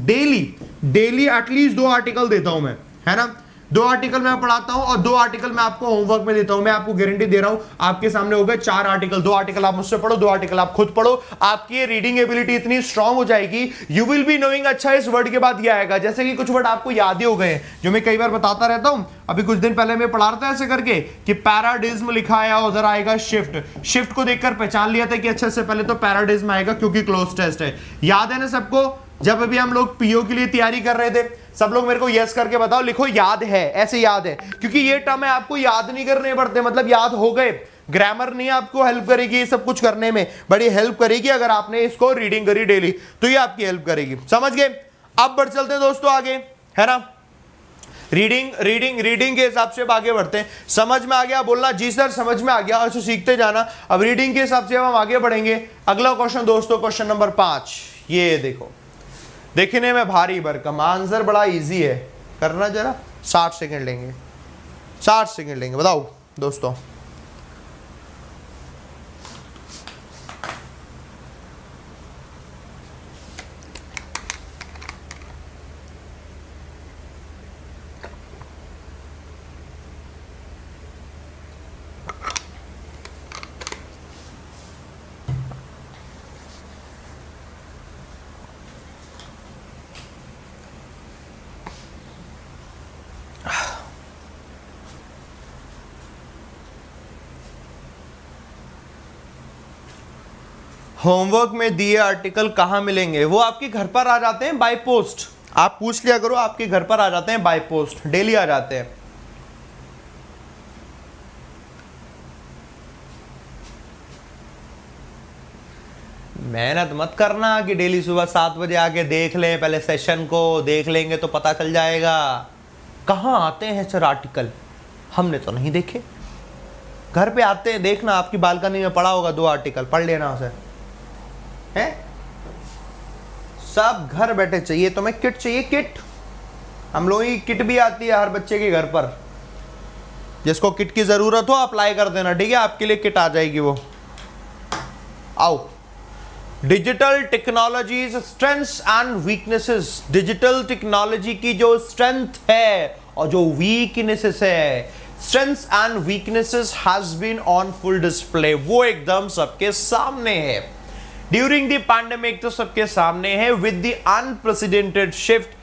डेली एटलीस्ट 2 आर्टिकल देता हूं मैं, है ना। 2 आर्टिकल मैं पढ़ाता हूं और 2 आर्टिकल मैं आपको होमवर्क में देता हूं। मैं आपको गारंटी दे रहा हूं आपके सामने हो गए 4 आर्टिकल। 2 आर्टिकल आप मुझसे पढ़ो, 2 आर्टिकल आप खुद पढ़ो, आपकी रीडिंग एबिलिटी इतनी स्ट्रांग हो जाएगी, यू विल बी नोइंग। अच्छा इस वर्ड के बाद ये आएगा, जैसे कि कुछ वर्ड आपको याद ही हो गए जो मैं कई बार बताता रहता हूं। अभी कुछ दिन पहले मैं पढ़ा रहा था ऐसे करके कि पैराडिज्म लिखा है, उधर आएगा शिफ्ट। शिफ्ट को देखकर पहचान लिया था कि अच्छा से पहले तो पैराडिज्म आएगा क्योंकि क्लोज टेस्ट है। याद है ना सबको? जब अभी हम लोग पीओ के लिए तैयारी कर रहे थे, सब लोग मेरे को यस करके बताओ, लिखो याद है, ऐसे याद है, क्योंकि ये टर्म है आपको याद नहीं करने पड़ते, मतलब याद हो गए। ग्रामर नहीं आपको हेल्प करेगी ये सब कुछ करने में, बड़ी हेल्प करेगी अगर आपने इसको रीडिंग करी डेली, तो ये आपकी हेल्प करेगी। समझ गए? अब बढ़ चलते हैं दोस्तों आगे, है ना। रीडिंग के हिसाब से आगे बढ़ते हैं। समझ में आ गया? बोलना जी सर समझ में आ गया, ऐसे सीखते जाना। अब रीडिंग के हिसाब से अब हम आगे बढ़ेंगे। अगला क्वेश्चन दोस्तों, क्वेश्चन नंबर 5, ये देखो, देखने में भारी भरकम, आंसर बड़ा इजी है, करना जरा। 60 सेकंड लेंगे, 60 सेकंड लेंगे, बताओ दोस्तों। होमवर्क में दिए आर्टिकल कहां मिलेंगे? वो आपके घर पर आ जाते हैं बाय पोस्ट। आप पूछ लिया करो, आपके घर पर आ जाते हैं बाय पोस्ट, डेली आ जाते हैं। मेहनत मत करना कि डेली सुबह 7 बजे आके देख लें, पहले सेशन को देख लेंगे तो पता चल जाएगा। कहाँ आते हैं सर आर्टिकल? हमने तो नहीं देखे। घर पे आते हैं, देखना आपकी बालकनी में पड़ा होगा 2 आर्टिकल, पढ़ लेना उसे, है। सब घर बैठे चाहिए तुम्हें किट चाहिए, किट। हम लोगों की किट भी आती है हर बच्चे के घर पर, जिसको किट की जरूरत हो अप्लाई कर देना, ठीक है, आपके लिए किट आ जाएगी वो। आओ, digital technologies strengths and weaknesses. Digital technology की जो स्ट्रेंथ है और जो वीकनेसेस है, strengths and weaknesses has been on full display, वो एकदम सबके सामने है। ड्यूरिंग द पैंडेमिक तो सबके सामने है। With the unprecedented shift,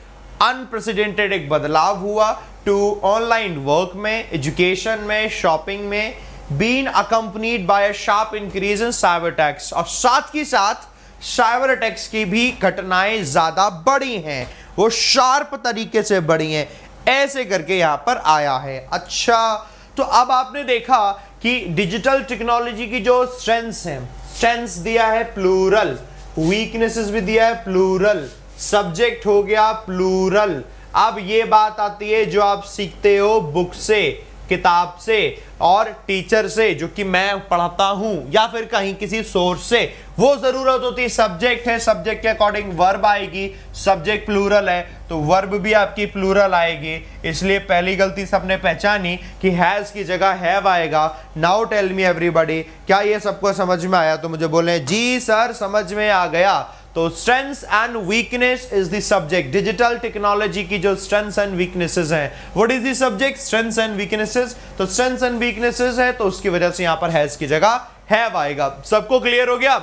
unprecedented एक बदलाव हुआ टू ऑनलाइन वर्क में, एजुकेशन में, शॉपिंग में, been accompanied by a sharp increase in cyber attacks, और साथ ही साथ साइबर अटैक्स की भी घटनाएं ज्यादा बढ़ी हैं, वो शार्प तरीके से बढ़ी हैं, ऐसे करके यहां पर आया है। अच्छा, तो अब आपने देखा कि डिजिटल टेक्नोलॉजी की जो स्ट्रेंथ्स हैं, स्ट्रेंथ्स दिया है प्लूरल, वीकनेसेस भी दिया है प्लूरल, सब्जेक्ट हो गया प्लूरल। अब ये बात आती है जो आप सीखते हो बुक से, किताब से और टीचर से, जो कि मैं पढ़ाता हूं, या फिर कहीं किसी सोर्स से, वो जरूरत होती है सब्जेक्ट है, सब्जेक्ट के अकॉर्डिंग वर्ब आएगी, सब्जेक्ट प्लूरल है तो वर्ब भी आपकी प्लूरल आएगी। इसलिए पहली गलती सबने पहचानी कि हैज की जगह हैव आएगा। नाउ टेल मी एवरीबॉडी, क्या ये सबको समझ में आया? तो मुझे बोले जी सर समझ में आ गया। तो strengths and weakness is the subject. Digital technology की जो स्ट्रेंथ्स एंड वीकनेसेस हैं, what is the subject? Strengths and weaknesses. तो स्ट्रेंथ्स एंड वीकनेसेस है तो उसकी वजह से यहां पर हैज की जगह हैव आएगा। सबको क्लियर हो गया?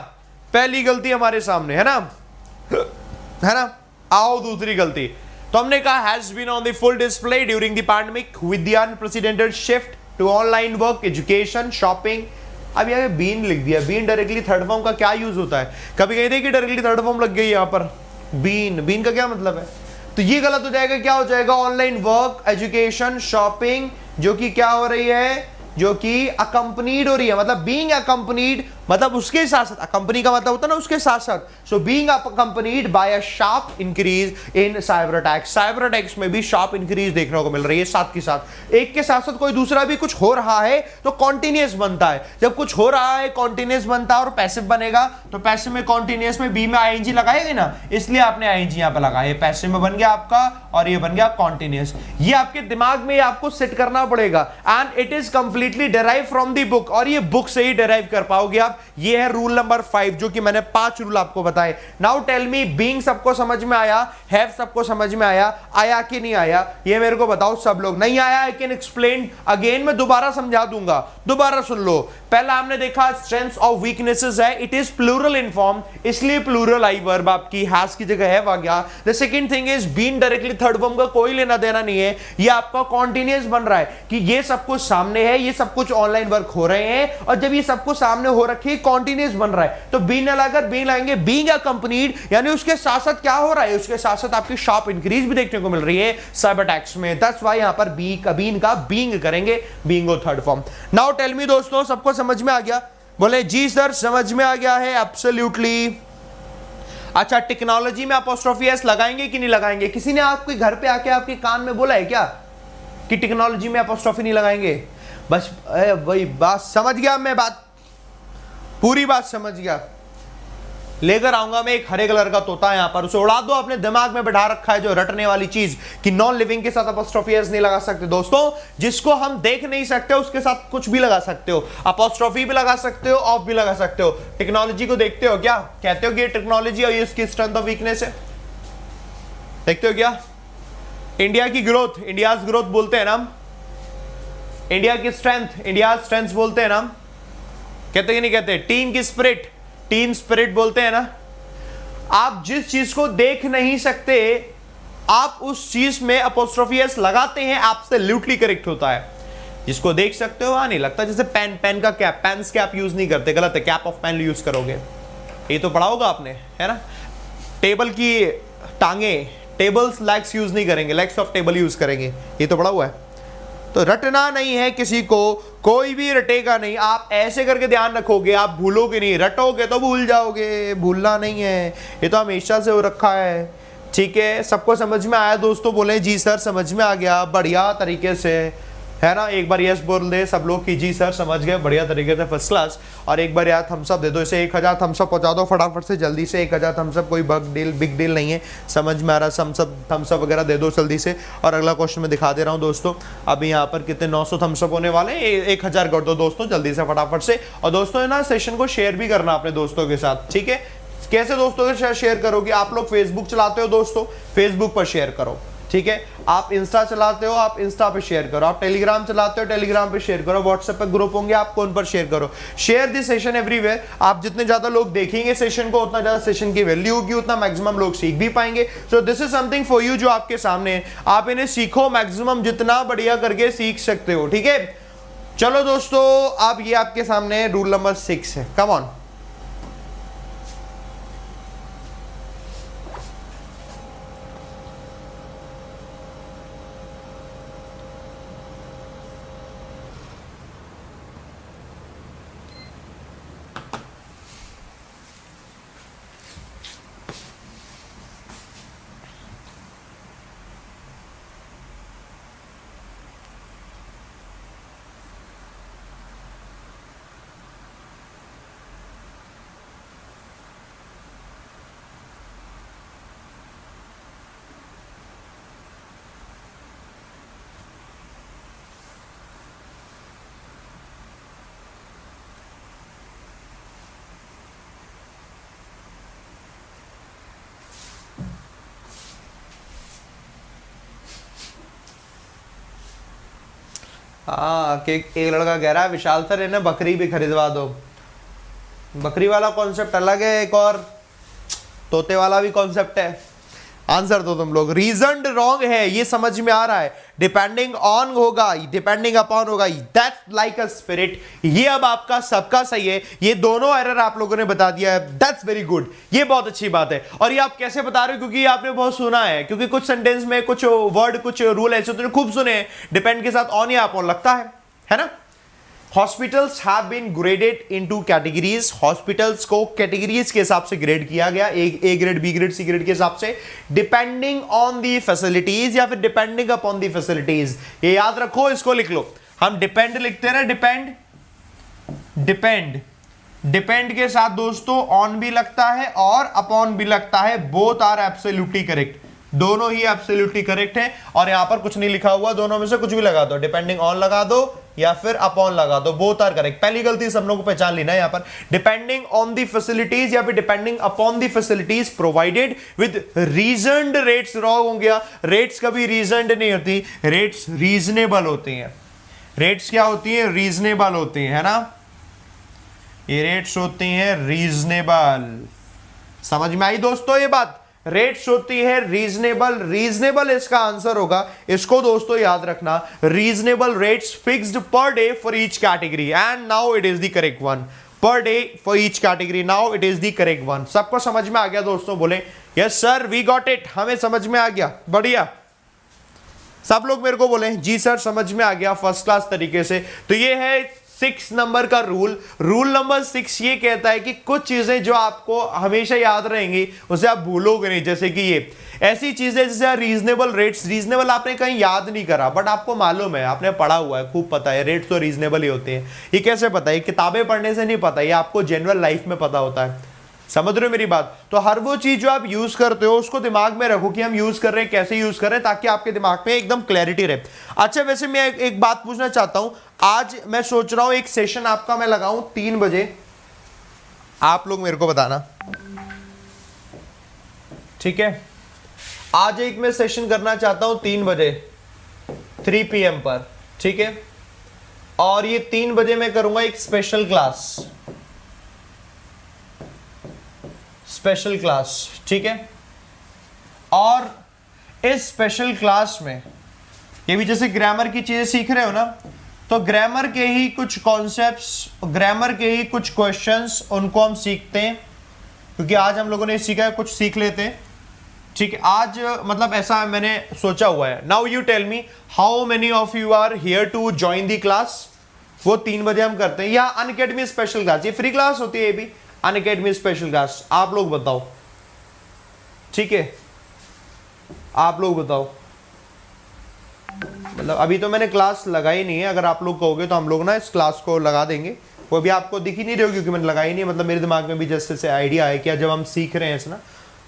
पहली गलती हमारे सामने है ना, है ना। आओ दूसरी गलती। तो हमने कहा has been on the full display during the pandemic with the unprecedented shift to online work, education, shopping. अब यहाँ बीन लिख दिया। बीन डायरेक्टली थर्ड फॉर्म का क्या यूज होता है? कभी कहीं देखिए डायरेक्टली थर्ड फॉर्म लग गई यहाँ पर बीन। बीन का क्या मतलब है? तो ये गलत हो जाएगा। क्या हो जाएगा? ऑनलाइन वर्क, एजुकेशन, शॉपिंग, जो कि क्या हो रही है? जो कि अकम्पनीड हो रही है। मतलब बीइंग अकम्पनीड मतलब उसके साथ साथ, अकम्पनी का मतलब होता है ना उसके साथ साथ। So being accompanied by a sharp increase in cyber attacks. Cyber attacks में भी शार्प इंक्रीज देखने को मिल रही है। साथ के साथ, एक के साथ साथ कोई दूसरा भी कुछ हो रहा है तो कॉन्टिन्यूअस बनता है। जब कुछ हो रहा है कॉन्टिन्यूअस बनता है और पैसिव बनेगा, तो पैसिव में कॉन्टिन्यूअस में बी में आईएनजी लगाएंगे ना, इसलिए आपने आईएनजी यहां पर लगाया। पैसिव में बन गया आपका और ये बन गया कॉन्टिन्यूअस। ये आपके दिमाग में आपको सेट करना पड़ेगा। And it is completely derive from the book, और ये बुक से ही डिराइव कर पाओगे आप। ये है रूल नंबर 5, जो कि मैंने 5 रूल आपको बताए। नाउ टेल मी, बीइंग सबको समझ में आया, हैव सबको समझ में आया कि नहीं आया? ये मेरे को बताओ सब लोग। नहीं आया आई कैन एक्सप्लेन अगेन, मैं दोबारा समझा दूंगा, दोबारा सुन लो। पहला हमने देखा स्ट्रेंथ्स और वीकनेसेस है, it is plural in form, इसलिए प्लूरल आई वर्ब आपकी, हैज की जगह हैव आ गया। The second thing is been directly third form का कोई लेना देना नहीं है, ये आपका कॉन्टिन्यूअस बन रहा है कि ये सब कुछ सामने है, ये सब कुछ ऑनलाइन वर्क हो रहे हैं, और जब ये सब कुछ सामने हो रखे कॉन्टिन्यूअस बन रहा है, तो बीन लगाकर बीन लाएंगे। बीइंग अकम्पनीड यानी उसके साथ साथ क्या हो रहा है? उसके साथ साथ आपकी शार्प इंक्रीज भी देखने को मिल रही है साइबर अटैक्स में। दैट्स व्हाई यहां पर बीन का बीइंग करेंगे, बीइंग और third form. Now tell me दोस्तों, सबको समझ में आ गया? बोले जी सर समझ में आ गया है, एब्सोल्युटली। अच्छा, टेक्नोलॉजी में अपोस्ट्रोफी एस लगाएंगे कि नहीं लगाएंगे? किसी ने आपके घर पे आके आपके कान में बोला है क्या कि टेक्नोलॉजी में अपोस्ट्रोफी नहीं लगाएंगे? बस वही बात समझ गया मैं, बात पूरी बात समझ गया। लेकर आऊंगा मैं एक हरे कलर का तोता यहां पर, उसे उड़ा दो। अपने दिमाग में बैठा रखा है जो रटने वाली चीज कि नॉन लिविंग के साथ अपोस्ट्रोफी एस नहीं लगा सकते। दोस्तों, जिसको हम देख नहीं सकते उसके साथ कुछ भी लगा सकते हो, अपोस्ट्रोफी भी लगा सकते हो, ऑफ भी लगा सकते हो। टेक्नोलॉजी को देखते हो क्या? कहते हो कि ये टेक्नोलॉजी और ये इसकी स्ट्रेंथ और वीकनेस है, देखते हो क्या? इंडिया की ग्रोथ, इंडियाज ग्रोथ बोलते हैं ना हम, इंडिया की स्ट्रेंथ, इंडिया स्ट्रेंथ बोलते हैं ना हम, कहते कि नहीं कहते? टीम की स्पिरिट, टीम स्पिरिट बोलते हैं ना। आप जिस चीज को देख नहीं सकते, आप उस चीज में अपोस्ट्रोफी एस लगाते हैं, एब्सोल्युटली करेक्ट होता है। जिसको देख सकते हो वहां नहीं लगता। जैसे पेन, पेन का कैप, पेन्स कैप यूज नहीं करते, गलत है, कैप ऑफ पेन यूज करोगे। ये तो पढ़ा होगा आपने, है ना। टेबल की टांगे, टेबल्स लेग्स यूज नहीं करेंगे, लेग्स ऑफ टेबल यूज करेंगे, ये तो पढ़ा हुआ है। तो रटना नहीं है किसी को, कोई भी रटेगा नहीं। आप ऐसे करके ध्यान रखोगे, आप भूलोगे नहीं। रटोगे तो भूल जाओगे, भूलना नहीं है, ये तो हमेशा से हो रखा है। ठीक है, सबको समझ में आया दोस्तों? बोले जी सर समझ में आ गया, बढ़िया तरीके से, है ना। एक बार यस बोल दे सब लोग कि जी सर समझ गए, बढ़िया तरीके से, फर्स्ट क्लास। और एक बार यार थम्सअप दे दो, इसे 1000 थम्सअप पहुंचा दो फटाफट से, जल्दी से। 1000 थम्सअप कोई बिग डील नहीं है, समझ में आ रहा। थम्सअप वगैरह दे दो जल्दी से। और अगला क्वेश्चन मैं दिखा दे रहा हूँ दोस्तों। अभी यहाँ पर कितने 900 थम्सअप होने वाले हैं, 1000 कर दो दोस्तों जल्दी से फटाफट से। और दोस्तों है ना, सेशन को शेयर भी करना अपने दोस्तों के साथ, ठीक है। कैसे दोस्तों के साथ शेयर करोगे? आप लोग फेसबुक चलाते हो दोस्तों, फेसबुक पर शेयर करो, ठीक है। आप इंस्टा चलाते हो, आप इंस्टा पे शेयर करो। आप टेलीग्राम चलाते हो, टेलीग्राम पे शेयर करो। व्हाट्सएप पे ग्रुप होंगे, आप कौन पर शेयर करो। Share this session everywhere. आप जितने ज्यादा लोग देखेंगे सेशन को, उतना ज्यादा सेशन की वैल्यू होगी, उतना मैक्सिमम लोग सीख भी पाएंगे। So this is something for you जो आपके सामने है। आप इन्हें सीखो, मैक्सिमम जितना बढ़िया करके सीख सकते हो, ठीक है। चलो दोस्तों, अब ये आपके सामने रूल नंबर 6 है। Come on. हाँ, कि एक लड़का कह रहा है विशाल सर इन्हें बकरी भी खरीदवा दो। बकरी वाला कॉन्सेप्ट अलग है, एक और तोते वाला भी कॉन्सेप्ट है। आंसर दो तुम लोग। रीजन रॉन्ग है, ये समझ में आ रहा है। डिपेंडिंग ऑन होगा, डिपेंडिंग अपॉन होगा, दैट्स लाइक अ स्पिरिट। ये अब आपका सबका सही है। ये दोनों एरर आप लोगों ने बता दिया है, दैट्स वेरी गुड। ये बहुत अच्छी बात है। और ये आप कैसे बता रहे हो? क्योंकि आपने बहुत सुना है, क्योंकि कुछ सेंटेंस में कुछ वर्ड, कुछ रूल ऐसे होते हैं खूब सुने हैं। डिपेंड के साथ ऑन या अपॉन लगता है ना। Hospitals have been graded into categories. Hospitals को कैटेगरीज के हिसाब से ग्रेड किया गया, A grade, B grade, C grade के हिसाब से, डिपेंडिंग ऑन दी फैसिलिटीज या फिर डिपेंडिंग अपॉन दी फैसिलिटीज। ये याद रखो, इसको लिख लो। हम डिपेंड लिखते हैं ना, डिपेंड के साथ दोस्तों ऑन भी लगता है और अपॉन भी लगता है। बोथ आर एब्सोल्युटली करेक्ट, दोनों ही एब्सोल्युटली करेक्ट है। और यहां पर कुछ नहीं लिखा हुआ, दोनों में से कुछ भी लगा दो, डिपेंडिंग ऑन लगा दो या फिर अपॉन लगा दो, बोथ आर करेक्ट। पहली गलती सब लोगों को पहचान लेना है यहां पर। डिपेंडिंग ऑन दी फैसिलिटीज या फिर depending upon the facilities provided with reasoned rates. Wrong हो गया, रेट्स कभी रीजनड नहीं होती, रेट्स रीजनेबल होती हैं। रेट्स क्या होती है? रीजनेबल होती है ना। ये रेट्स होती हैं रीजनेबल। समझ में आई दोस्तों ये बात? रेट्स होती है रीजनेबल। रीजनेबल इसका आंसर होगा, इसको दोस्तों याद रखना। Reasonable rates fixed per day for each category and now it is the correct one. Per day for each category, now it is the correct one. सबको समझ में आ गया दोस्तों? बोले yes sir, we got it, हमें समझ में आ गया। बढ़िया, सब लोग मेरे को बोले जी सर समझ में आ गया फर्स्ट क्लास तरीके से। तो ये है 6 नंबर का रूल नंबर 6 ये कहता है कि कुछ चीजें जो आपको हमेशा याद रहेंगी उसे आप भूलोगे नहीं। जैसे कि ये ऐसी चीजें जैसे रीजनेबल रेट्स। रीजनेबल आपने कहीं याद नहीं करा, बट आपको मालूम है, आपने पढ़ा हुआ है, खूब पता है रेट्स तो रीजनेबल ही होते हैं। ये कैसे पता है? किताबें पढ़ने से नहीं पता, ये आपको जनरल लाइफ में पता होता है। समझ रहे हो मेरी बात? तो हर वो चीज जो आप यूज करते हो उसको दिमाग में रखो कि हम यूज कर रहे हैं, कैसे यूज कर रहे हैं, ताकि आपके दिमाग में एकदम क्लैरिटी रहे। अच्छा, वैसे मैं एक बात पूछना चाहता हूं। आज मैं सोच रहा हूं एक सेशन आपका मैं लगाऊं 3 बजे, आप लोग मेरे को बताना, ठीक है? आज एक मैं सेशन करना चाहता हूं 3 बजे 3 PM पर, ठीक है? और ये 3 बजे मैं करूंगा एक स्पेशल क्लास, ठीक है? और इस स्पेशल क्लास में ये भी जैसे ग्रामर की चीजें सीख रहे हो ना, तो ग्रामर के ही कुछ कॉन्सेप्ट्स, ग्रामर के ही कुछ क्वेश्चंस, उनको हम सीखते हैं। क्योंकि आज हम लोगों ने सीखा है, कुछ सीख लेते हैं, ठीक है? आज मतलब ऐसा मैंने सोचा हुआ है। Now you tell me how many of you are here to join the class. वो 3 बजे हम करते हैं, या अनअकैडमी स्पेशल क्लास, ये फ्री क्लास होती है, ये भी अनअकैडमी स्पेशल क्लास। आप लोग बताओ, ठीक है? आप लोग बताओ। मतलब अभी तो मैंने क्लास लगाई नहीं है, अगर आप लोग कहोगे तो हम लोग ना इस क्लास को लगा देंगे। वो भी आपको दिख ही नहीं रही, क्योंकि मैंने लगाई नहीं। मतलब मेरे दिमाग में भी जस्ट से आइडिया है कि जब हम सीख रहे हैं ना,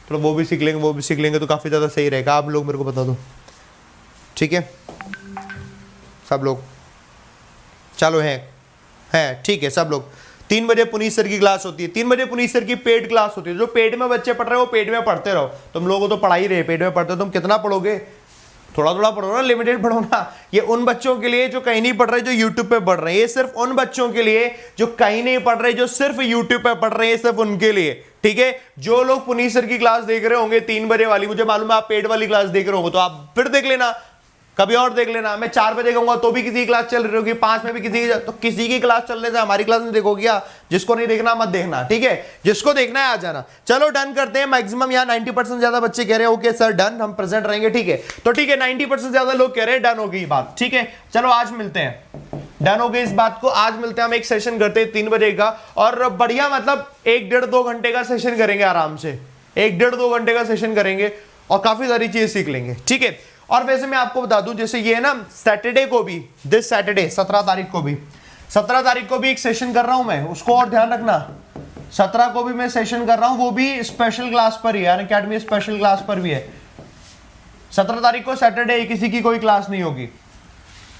तो वो भी सीख लेंगे तो काफ़ी ज़्यादा सही रहेगा। आप लोग मेरे को बता दो, ठीक है? सब लोग चलो हैं ठीक है? सब लोग 3 बजे पुनीत सर की क्लास होती है। 3 बजे पुनीत सर की पेड क्लास होती है। जो पेड में बच्चे पढ़ रहे हो वो पेड में पढ़ते रहो। तुम लोगों तो पढ़ा ही रहे, पेड में पढ़ते हो। तुम कितना पढ़ोगे? थोड़ा थोड़ा पढ़ो ना, लिमिटेड पढ़ो ना। ये उन बच्चों के लिए जो कहीं नहीं पढ़ रहे, जो यूट्यूब पे पढ़ रहे हैं। ये सिर्फ उन बच्चों के लिए जो कहीं नहीं पढ़ रहे, जो सिर्फ यूट्यूब पे पढ़ रहे हैं, सिर्फ उनके लिए, ठीक है? जो लोग पुनीत सर की क्लास देख रहे होंगे 3 बजे वाली, मुझे मालूम है आप पेड वाली क्लास देख रहे होंगे, तो आप फिर देख लेना। कभी और देख लेना, मैं 4 बजे कहूंगा तो भी किसी की क्लास चल रही होगी, 5 में भी किसी की, तो किसी की क्लास चलने से हमारी क्लास में देखोगे क्या? जिसको नहीं देखना मत देखना, ठीक है? जिसको देखना है आ जाना। चलो डन करते हैं। मैक्सिमम यहाँ 90% ज्यादा बच्चे कह रहे हैं ओके सर डन, हम प्रेजेंट रहेंगे, ठीक है? तो ठीक है, 90% ज्यादा लोग कह रहे हैं डन हो गई बात, ठीक है? चलो आज मिलते हैं, डन हो गई इस बात को। आज मिलते हैं, हम एक सेशन करते हैं 3 बजे का, और बढ़िया मतलब 1-1.5-2 घंटे का सेशन करेंगे आराम से, 1-1.5-2 घंटे का सेशन करेंगे और काफी सारी चीज सीख लेंगे, ठीक है? और वैसे मैं आपको बता दूं, जैसे ये है ना, सैटरडे को भी, दिस सैटरडे 17 तारीख को भी, 17 तारीख को भी एक सेशन कर रहा हूं मैं, उसको और ध्यान रखना। 17 को भी मैं सेशन कर रहा हूं, वो भी स्पेशल क्लास पर ही है, अनअकैडमी स्पेशल क्लास पर भी है। 17 तारीख को सैटरडे, किसी की कोई क्लास नहीं होगी,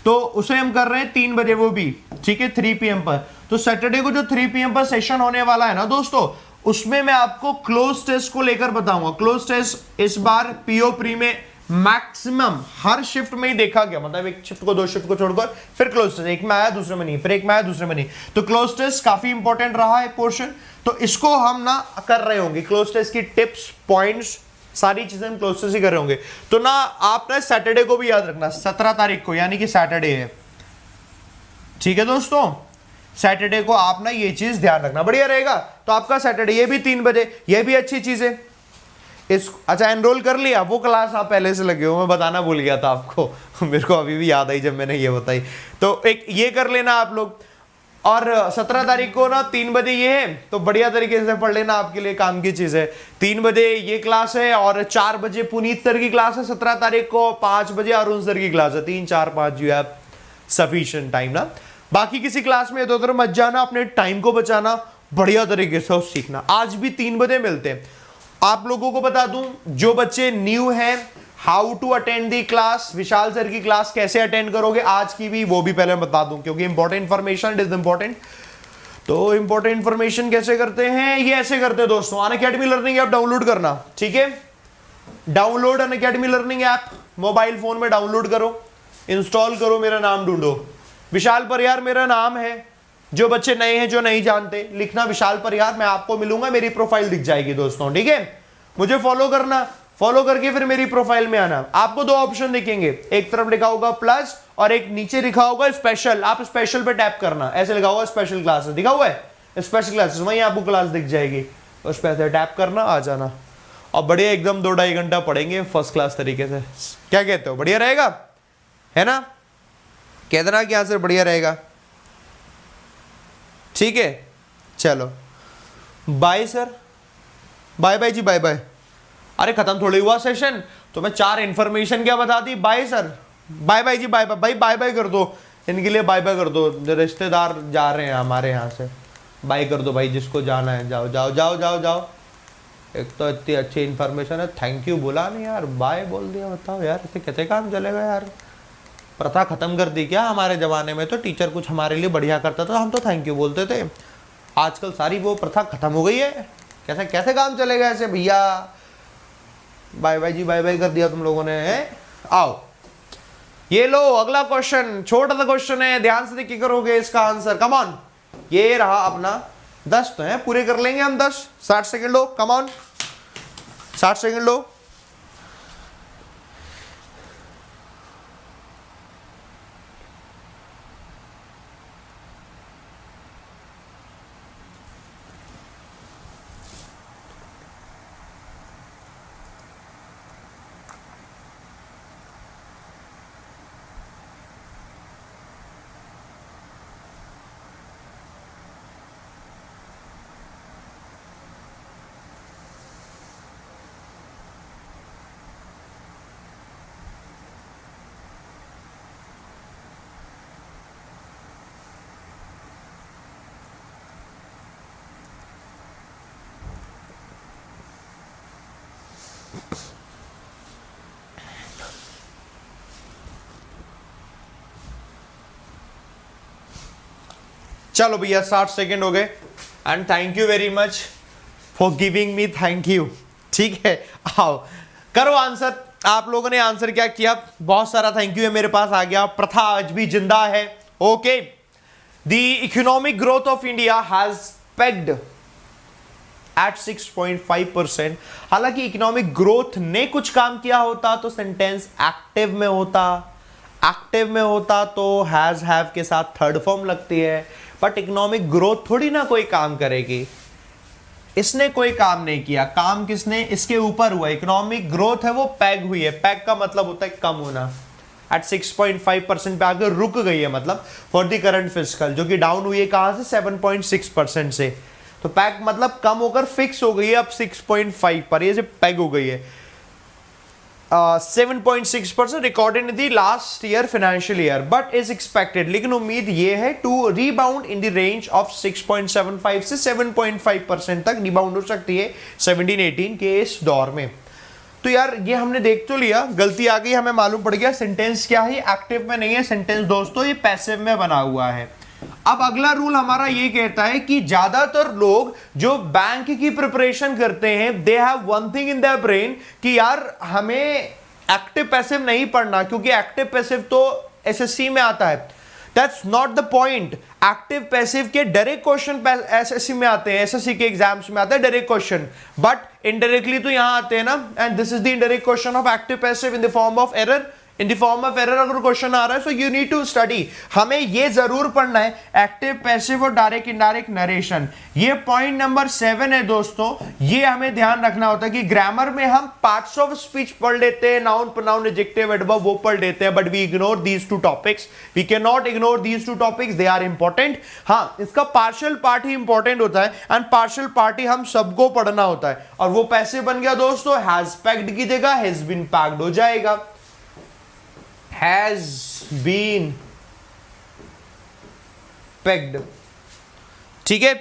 तो उसे हम कर रहे हैं 3 बजे, वो भी ठीक है 3 PM पर। तो सैटरडे को जो 3 PM पर सेशन होने वाला है ना दोस्तों, उसमें मैं आपको क्लोज टेस्ट को लेकर बताऊंगा। क्लोज टेस्ट इस बार पीओ प्री में मैक्सिमम हर शिफ्ट में ही देखा गया, मतलब एक शिफ्ट को 2 शिफ्ट को छोड़कर फिर क्लोज टेस्ट, एक में आया दूसरे में नहीं, फिर एक में आया दूसरे में नहीं। तो क्लोज टेस्ट काफी इंपॉर्टेंट रहा है पोर्शन, तो इसको हम ना कर रहे होंगे। क्लोज टेस्ट की टिप्स, पॉइंट्स, सारी चीजें हम क्लोज टेस्ट ही कर रहे होंगे। तो ना आप ना सैटरडे को भी याद रखना, 17 तारीख को, यानी कि सैटरडे है, ठीक है दोस्तों? सैटरडे को आप ना ये चीज ध्यान रखना, बढ़िया रहेगा। तो आपका सैटरडे ये भी 3 बजे, ये भी अच्छी चीज है। इस अच्छा एनरोल कर लिया, वो क्लास आप पहले से लगे हो, मैं बताना भूल गया था आपको मेरे को अभी भी याद आई जब मैंने ये बताई। तो एक ये कर लेना आप लोग, और 17 तारीख को ना 3 बजे ये है, तो बढ़िया तरीके से पढ़ लेना, आपके लिए काम की चीज है। 3 बजे ये क्लास है, और 4 बजे पुनीत सर की क्लास है 17 तारीख को, 5 बजे अरुण सर की क्लास है। 3, 4, 5 यू हैव सफिशिएंट टाइम ना। बाकी किसी क्लास में इधर उधर मत जाना, अपने टाइम को बचाना, बढ़िया तरीके से सीखना। आज भी 3 बजे मिलते हैं। आप लोगों को बता दूं, जो बच्चे न्यू हैं, how to attend the class, Vishal sir की क्लास कैसे अटेंड करोगे आज की भी, वो भी पहले बता दूं, क्योंकि इंपॉर्टेंट इंफॉर्मेशन इज इंपॉर्टेंट। तो इंपॉर्टेंट इंफॉर्मेशन कैसे करते हैं, ये ऐसे करते हैं दोस्तों। अनअकैडमी लर्निंग ऐप डाउनलोड करना, ठीक है? Download Unacademy learning app, mobile phone में डाउनलोड करो, इंस्टॉल करो, मेरा नाम ढूंढो, विशाल परियार मेरा नाम है। जो बच्चे नए हैं, जो नहीं जानते, लिखना विशाल परियार, मैं आपको मिलूंगा, मेरी प्रोफाइल दिख जाएगी दोस्तों, ठीक है? मुझे फॉलो करना, फॉलो करके फिर मेरी प्रोफाइल में आना। आपको 2 ऑप्शन दिखेंगे, एक तरफ लिखा होगा प्लस और एक नीचे लिखा होगा स्पेशल। आप स्पेशल पे टैप करना, ऐसे लिखा होगा स्पेशल क्लासेस, दिखा हुआ है स्पेशल क्लासेस, वहीं आपको क्लास दिख जाएगी, उस पर ऐसे टैप करना, आ जाना, और बढ़िया एकदम 2-2.5 घंटा पढ़ेंगे फर्स्ट क्लास तरीके से। क्या कहते हो, बढ़िया रहेगा, है ना? कह देना कि सर बढ़िया रहेगा, ठीक है? चलो बाय सर, बाय बाय जी, बाय बाय। अरे खत्म थोड़ी हुआ सेशन, तो मैं 4 इंफॉर्मेशन क्या बता दी। बाय सर, बाय बाय जी, बाय बाय भाई, बाय बाय कर दो इनके लिए, बाय बाय कर दो। रिश्तेदार जा रहे हैं हमारे यहाँ से, बाय कर दो भाई, जिसको जाना है जाओ जाओ जाओ जाओ जाओ। एक तो इतनी अच्छी इन्फॉर्मेशन है, थैंक यू बोला नहीं यार, बाय बोल दिया। बताओ यार, ऐसे कैसे काम चलेगा यार? प्रथा खत्म कर दी क्या? हमारे ज़माने में तो टीचर कुछ हमारे लिए बढ़िया करता था, हम तो थैंक यू बोलते थे। आजकल सारी वो प्रथा खत्म हो गई है। कैसे कैसे काम चलेगा ऐसे भैया? बाय बाय जी, बाय बाय कर दिया तुम लोगों ने, है? आओ ये लो अगला क्वेश्चन, छोटा सा क्वेश्चन है, ध्यान से देखिए करोगे इसका आंसर। कम ऑन, ये रहा अपना 10 तो है, पूरे कर लेंगे हम 10। 60 सेकंड लो, कम ऑन, 60 सेकंड लो। चलो भैया 60 सेकेंड हो गए, and thank you very much for giving me, thank you, ठीक है? आओ करो आंसर। आप लोगों ने आंसर क्या किया, बहुत सारा थैंक यू है मेरे पास आ गया। प्रथा आज भी जिंदा है, okay? The economic growth of India has pegged at 6.5%। हालांकि इकोनॉमिक ग्रोथ ने कुछ काम किया होता तो सेंटेंस एक्टिव में होता, एक्टिव में होता तो हैज हैव के साथ थर्ड फॉर्म लगती है, बट इकोनॉमिक ग्रोथ थोड़ी ना कोई काम करेगी। इसने कोई काम नहीं किया, काम किसने, इसके ऊपर हुआ। इकोनॉमिक ग्रोथ है वो पैग हुई है, पैग का मतलब होता है कम होना। एट 6.5% पे आकर रुक गई है, मतलब फॉर द करंट फिस्कल, जो कि डाउन हुई है कहां से, 7.6% से। तो पैग मतलब कम होकर फिक्स हो गई है अब 6.5 पर, ये पैग हो गई है। 7.6% recorded in the last year financial year, but is expected, लेकिन उम्मीद ये है to rebound in the range of 6.75 से 7.5% तक रिबाउंड हो सकती है 17-18 के इस दौर में। तो यार ये हमने देख तो लिया, गलती आ गई, हमें मालूम पड़ गया सेंटेंस क्या है, एक्टिव में नहीं है सेंटेंस दोस्तों, ये पैसिव में बना हुआ है। अब अगला रूल हमारा ये कहता है कि ज्यादातर लोग जो बैंक की प्रिपरेशन करते हैं, they have one thing in their brain कि यार हमें एक्टिव पैसिव नहीं पढ़ना, क्योंकि एक्टिव पैसिव तो एसएससी में आता है। That's not the point. Active passive के डायरेक्ट क्वेश्चन एसएससी में आते हैं, एसएससी के एग्जाम्स में आता है डायरेक्ट क्वेश्चन, बट इनडायरेक्टली तो यहां आते हैं ना। And this is the indirect question of active passive in the form of error. In the form of error अगर क्वेश्चन आ रहा है, so you need to study. हमें ये जरूर पढ़ना है एक्टिव पैसिव और डायरेक्ट इनडायरेक्ट नरेशन। ये पॉइंट नंबर 7 है दोस्तों, ये हमें ध्यान रखना होता है कि ग्रामर में हम पार्ट्स ऑफ स्पीच पढ़ लेते हैं, नाउन प्रोनाउन एडजेक्टिव एडवर्ब वो पढ़ लेते हैं, but we ignore these two topics. We can not ignore these two topics, they are important. हाँ, इसका पार्शियल पार्ट ही इंपॉर्टेंट होता है, एंड पार्शियल पार्ट ही हम सबको पढ़ना होता है। और वो पैसिव बन गया दोस्तों, हैज पैक्ड की जगह हैज बीन पैक्ड हो जाएगा। has been pegged, ठीक है,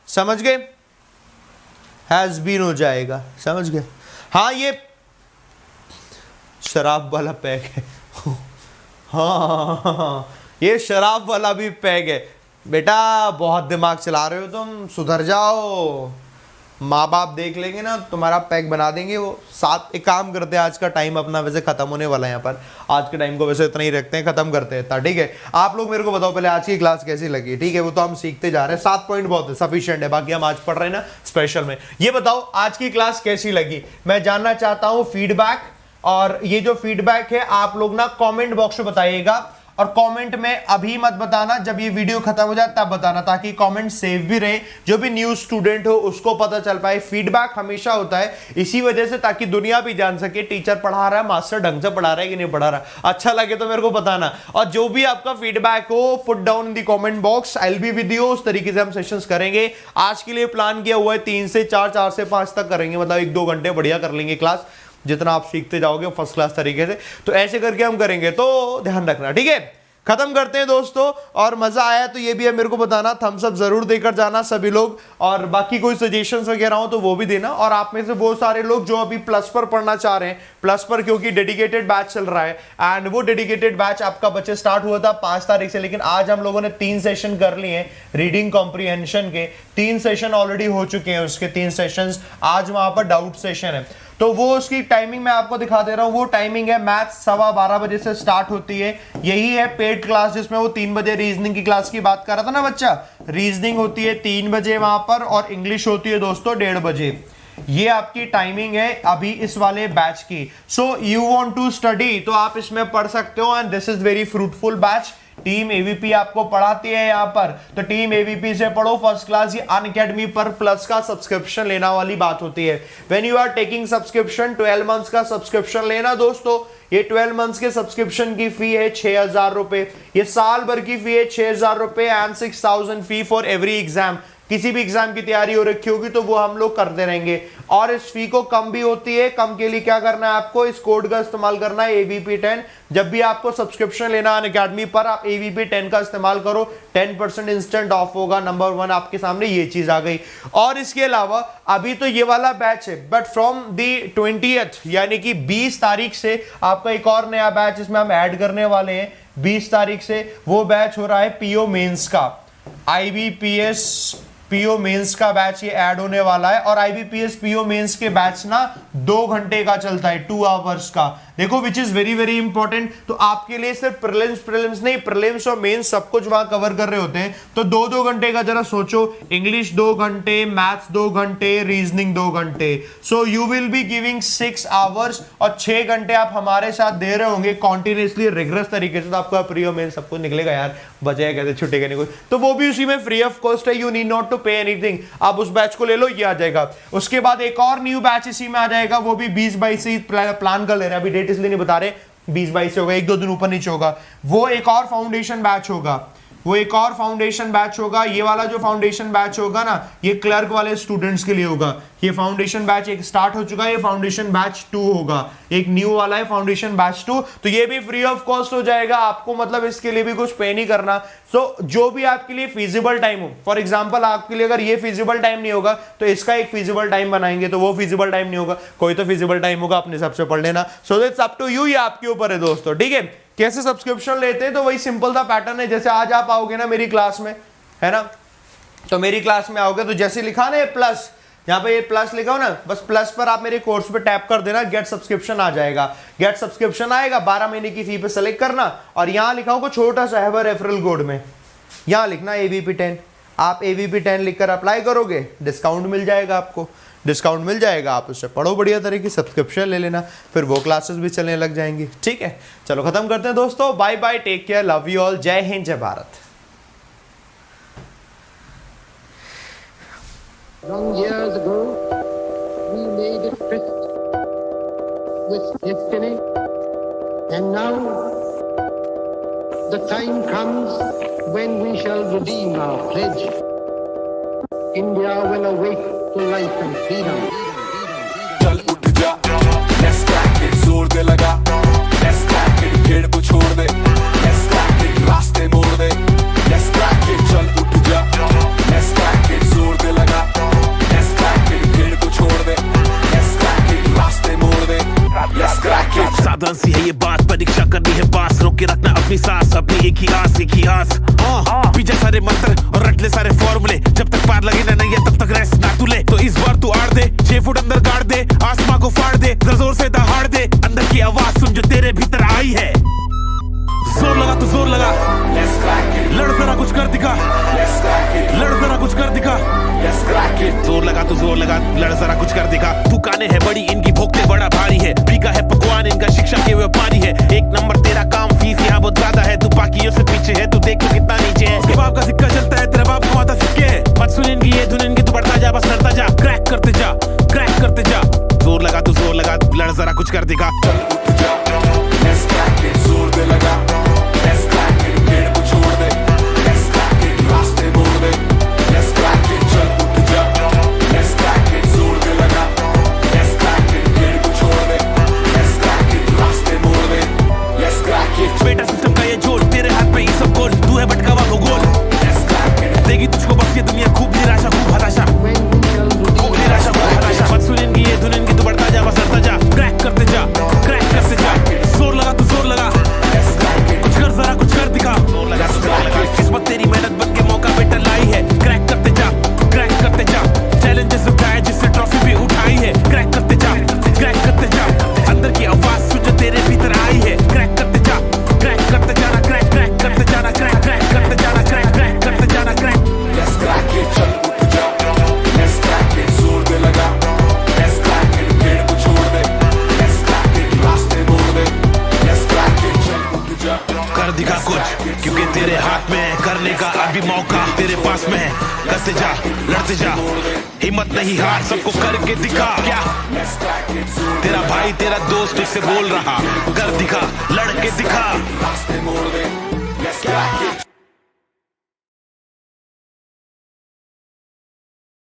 समझ गए, has been हो जाएगा, समझ गए। हाँ, ये शराब वाला पैग है। हाँ, ये शराब वाला भी पैग है। बेटा बहुत दिमाग चला रहे हो तुम, सुधर जाओ। माँ बाप देख लेंगे ना, तुम्हारा पैक बना देंगे वो। साथ एक काम करते हैं, आज का टाइम अपना वैसे खत्म होने वाला है, यहाँ पर आज के टाइम को वैसे इतना ही रखते हैं, खत्म करते हैं, ठीक है। आप लोग मेरे को बताओ पहले आज की क्लास कैसी लगी, ठीक है। वो तो हम सीखते जा रहे हैं, 7 पॉइंट बहुत है, सफिशिएंट है, बाकी हम आज पढ़ रहे हैं ना स्पेशल में। ये बताओ आज की क्लास कैसी लगी, मैं जानना चाहता हूँ फीडबैक। और ये जो फीडबैक है आप लोग ना कॉमेंट बॉक्स में बताइएगा, और कमेंट में अभी मत बताना, जब ये वीडियो खत्म हो जाए तब बताना, ताकि कमेंट सेव भी रहे, जो भी न्यू स्टूडेंट हो उसको पता चल पाए। फीडबैक हमेशा होता है इसी वजह से, ताकि दुनिया भी जान सके टीचर पढ़ा रहा है, मास्टर ढंग से पढ़ा रहा है कि नहीं पढ़ा रहा। अच्छा लगे तो मेरे को बताना, और जो भी आपका फीडबैक हो put down in the comment box, I will be with you. उस तरीके से हम सेशंस करेंगे। आज के लिए प्लान किया हुआ है 3 से 4, 4 से 5 तक करेंगे, मतलब 1-2 घंटे बढ़िया कर लेंगे क्लास, जितना आप सीखते जाओगे फर्स्ट क्लास तरीके से। तो ऐसे करके हम करेंगे, तो ध्यान रखना, ठीक है। खत्म करते हैं दोस्तों, और मजा आया तो ये भी है मेरे को बताना, थम्स अप जरूर देकर जाना सभी लोग, और बाकी कोई सजेशंस वगैरह हो तो वो भी देना। और आप में से बहुत सारे लोग जो अभी प्लस पर पढ़ना चाह रहे हैं, प्लस पर क्योंकि डेडिकेटेड बैच चल रहा है, एंड वो डेडिकेटेड बैच आपका बच्चे स्टार्ट हुआ था 5 तारीख से, लेकिन आज हम लोगों ने 3 सेशन कर लिए हैं रीडिंग कॉम्प्रिहेंशन के। 3 सेशन ऑलरेडी हो चुके हैं, उसके 3 सेशंस, आज वहां पर डाउट सेशन है। तो वो उसकी टाइमिंग मैं आपको दिखा दे रहा हूं। वो टाइमिंग है मैथ्स 12:15 बजे से स्टार्ट होती है, यही है पेड क्लास, जिसमें वो 3 बजे रीजनिंग की क्लास की बात कर रहा था ना बच्चा। रीजनिंग होती है 3 बजे वहां पर, और इंग्लिश होती है दोस्तों 1:30 बजे। ये आपकी टाइमिंग है अभी इस वाले बैच की। So you want to study तो आप इसमें पढ़ सकते हो, and this is very fruitful batch. Team AVP आपको पढ़ाती है यहाँ पर, तो टीम एवीपी से पढ़ो फर्स्ट क्लास। ये अनअकैडमी पर प्लस का सब्सक्रिप्शन लेना वाली बात होती है। When you are taking subscription, 12 months का सब्सक्रिप्शन लेना दोस्तों। ये 12 मंथ्स के सब्सक्रिप्शन की फी है 6000 रुपए, ये साल भर की फी है 6000 रुपए, and 6000 fee for every exam. किसी भी एग्जाम की तैयारी हो रखी होगी तो वो हम लोग करते रहेंगे, और इस फी को कम भी होती है। कम के लिए क्या करना है आपको, इस कोड का इस्तेमाल करना है AVP10। जब भी आपको सब्सक्रिप्शन लेना अनअकैडमी पर, आप AVP10 का इस्तेमाल करो, 10% इंस्टेंट ऑफ होगा। नंबर 1 आपके सामने ये चीज आ गई। और इसके अलावा अभी तो ये वाला बैच है, बट फ्रॉम दी 20th यानी कि 20 तारीख से आपका एक और नया बैच इसमें हम ऐड करने वाले हैं। 20 तारीख से वो बैच हो रहा है PO मेंस का, IBPS पीओ मेंस का बैच ये ऐड होने वाला है। और आईबीपीएस पीओ मेंस के बैच ना 2 घंटे का चलता है, 2 आवर्स का। देखो which is very very important. तो आपके लिए सिर्फ प्रीलिम्स नहीं, प्रीलिम्स और मेंस सब कुछ वहां कवर कर रहे होते हैं। तो 2-2 घंटे का जरा सोचो, इंग्लिश 2 घंटे, मैथ्स 2 घंटे, रीजनिंग 2 घंटे। So you will be giving 6 hours और 6 घंटे आप हमारे साथ दे रहे होंगे कॉन्टिन्यूसली रिगरस तरीके से। तो आपका प्री और मेंस सब कुछ निकलेगा यार, बचेगा कैसे, छुटेगा नहीं कुछ। तो वो भी उसी में फ्री ऑफ कॉस्ट है, you need not to pay anything. आप उस बैच को ले लो, ये आ जाएगा। उसके बाद एक और न्यू बैच इसी में आ जाएगा, वो भी 20-22 से प्लान कर ले रहे हैं, अभी डेट इसलिए नहीं बता रहे, 20-22 से होगा, 1-2 दिन ऊपर नीचे होगा। वो एक और फाउंडेशन बैच होगा, ये वाला जो फाउंडेशन बैच होगा ना, ये क्लर्क वाले स्टूडेंट्स के लिए होगा। ये फाउंडेशन बैच एक स्टार्ट हो चुका है, ये फाउंडेशन बैच 2 होगा, एक न्यू वाला है फाउंडेशन बैच 2। तो ये भी फ्री ऑफ कॉस्ट हो जाएगा आपको, मतलब इसके लिए भी कुछ पे नहीं करना। सो जो भी आपके लिए फिजिबल टाइम हो, फॉर एग्जांपल आपके लिए अगर ये फिजिबल टाइम नहीं होगा तो इसका एक फिजिबल टाइम बनाएंगे, तो वो फिजिबल टाइम नहीं होगा, कोई तो फिजिबल टाइम होगा, अपने हिसाब से पढ़ लेना। So it's up to you, ये आपके ऊपर है दोस्तों, ठीक है। कैसे सब्सक्रिप्शन लेते हैं, तो वही सिंपल सा पैटर्न है। जैसे आज आप आओगे ना मेरी क्लास में, है ना, तो मेरी क्लास में आओगे तो जैसे लिखा ना ये प्लस, यहाँ पे ये प्लस लिखा हो ना, बस प्लस पर आप मेरे कोर्स पे टैप कर देना, गेट सब्सक्रिप्शन आ जाएगा। गेट सब्सक्रिप्शन आएगा, 12 महीने की फी पे सेलेक्ट करना, और यहाँ लिखा होगा छोटा सा है रेफरल कोड में, यहाँ लिखना AVP10। आप AVP10 लिखकर अप्लाई करोगे, डिस्काउंट मिल जाएगा आपको, डिस्काउंट मिल जाएगा। आप उससे पढ़ो बढ़िया तरीके, सब्सक्रिप्शन ले लेना, फिर वो क्लासेस भी चलने लग जाएंगी, ठीक है। चलो खत्म करते हैं दोस्तों, bye bye, take care, love you all, जय हिंद, जय Bharat. Long years ago, we made a tryst with destiny, and now the time comes when we shall redeem our pledge. India will awake to life and freedom. चल उठ जा, let's crack it, जोर दे लगा, let's crack it, भीड़ को छोड़ दे, let's crack it, रास्ते मोड़ दे, let's crack it, चल उठ जा, let's crack it, जोर दे लगा, let's crack it, भीड़ को छोड़ दे, let's crack it, रास्ते मोड़ दे, let's crack it। साधारण सी है ये बात, परीक्षा करनी है पास, रोक के रखना अपनी सांस, अपनी एक ही आस। पीछे सारे मंत्र और रट ले सारे फॉर्मूले, जब तक पार लगे ना नहीं तब तक रेस्ट ना तू ले। तो इस बार तू आड़ दे, 6 फुट अंदर गाड़ दे, आसमां को फाड़ दे, जोर से दहाड़ दे, अंदर की आवाज सुन जो तेरे भीतर आई है। जोर लगा तो जोर लगा, Let's crack it, लड़ जरा कुछ कर दिखा, let's crack it, लड़ जरा कुछ कर दिखा, let's crack it। जोर लगा तो जोर लगा, लड़ जरा कुछ कर दिखा। दुकानें है बड़ी, इनकी भोगते बड़ा भारी है, फीका है पकवान इनका, शिक्षा के व्यापारी है। एक नंबर तेरा काम, फीस यहाँ बहुत ज्यादा है, तू बाकियों से पीछे है, तू देख तो कितना नीचे है। उसके बाप का सिक्का चलता है, तेरा बाप कमाता सिक्के है। मत सुन इनकी ये धुन इनकी, तू बढ़ता जा, बस लड़ता जा, क्रैक करते जा, क्रैक करते जा। जोर लगा तो जोर लगा, लड़ जरा कुछ कर दिखा। चल उठ जा, let's crack it, जोर दे लगा, let's crack it, भीड़ को छोड़ दे, let's crack it, रास्ते मोड़ दे, let's crack it, चल उठ जा, let's crack it, जोर दे लगा, let's crack it, भीड़ को छोड़ दे, let's crack it, रास्ते मोड़ दे, let's crack it। बेटा सिस्टम का ये जोर, तेरे हाथ पे ये सब गोल, तू है भटका हुआ भूगोल, let's crack it, देगी तुझको बस ये दुनिया, खूब निराशा खूब हताशा, When we shall redeem खूब निराशा खूब हताशा। मत सुन इनकी ये धुन इनकी, तू बढ़ता जा, बस लड़ता जा, क्रैक करते जा, क्रैक करते जा। जोर लगा तो जोर लगा, let's crack it, कुछ कर जरा कुछ कर दिखा। जोर लगा तो जोर लगा, किस्मत तेरी मेहनत बन के मौका बेटा लाई है, क्रैक करते जा, क्रैक करते जा। चैलेंजेस उठाए जिससे ट्रॉफी भी उठाई है, क्रैक करते जा, क्रैक करते जा। अंदर की आवाज सुन जो तेरे भीतर आई है, क्रैक करते जा, क्रैक करते जाना, क्रैक क्रैक करते जाना, क्रैक क्रैक करते जाना, क्रैक क्रैक करते जाना, क्रैक। let's crack it, चल उठ जा, let's crack it, जोर दे लगा, let's crack it, भीड़ को छोड़ दे, let's crack it, रास्ते मोड़ दे, let's crack it, चल उठ जा, कर दिखा कुछ, क्योंकि तेरे हाथ में है, करने का अभी मौका तेरे पास में है। करते जा, लड़ते जा, हिम्मत नहीं हार, सबको करके दिखा। क्या let's crack it, जोर तेरा भाई तेरा दोस्त तुझसे बोल रहा, कर दिखा, लड़ के दिखा। रास्ते मोड़ दे, let's crack it।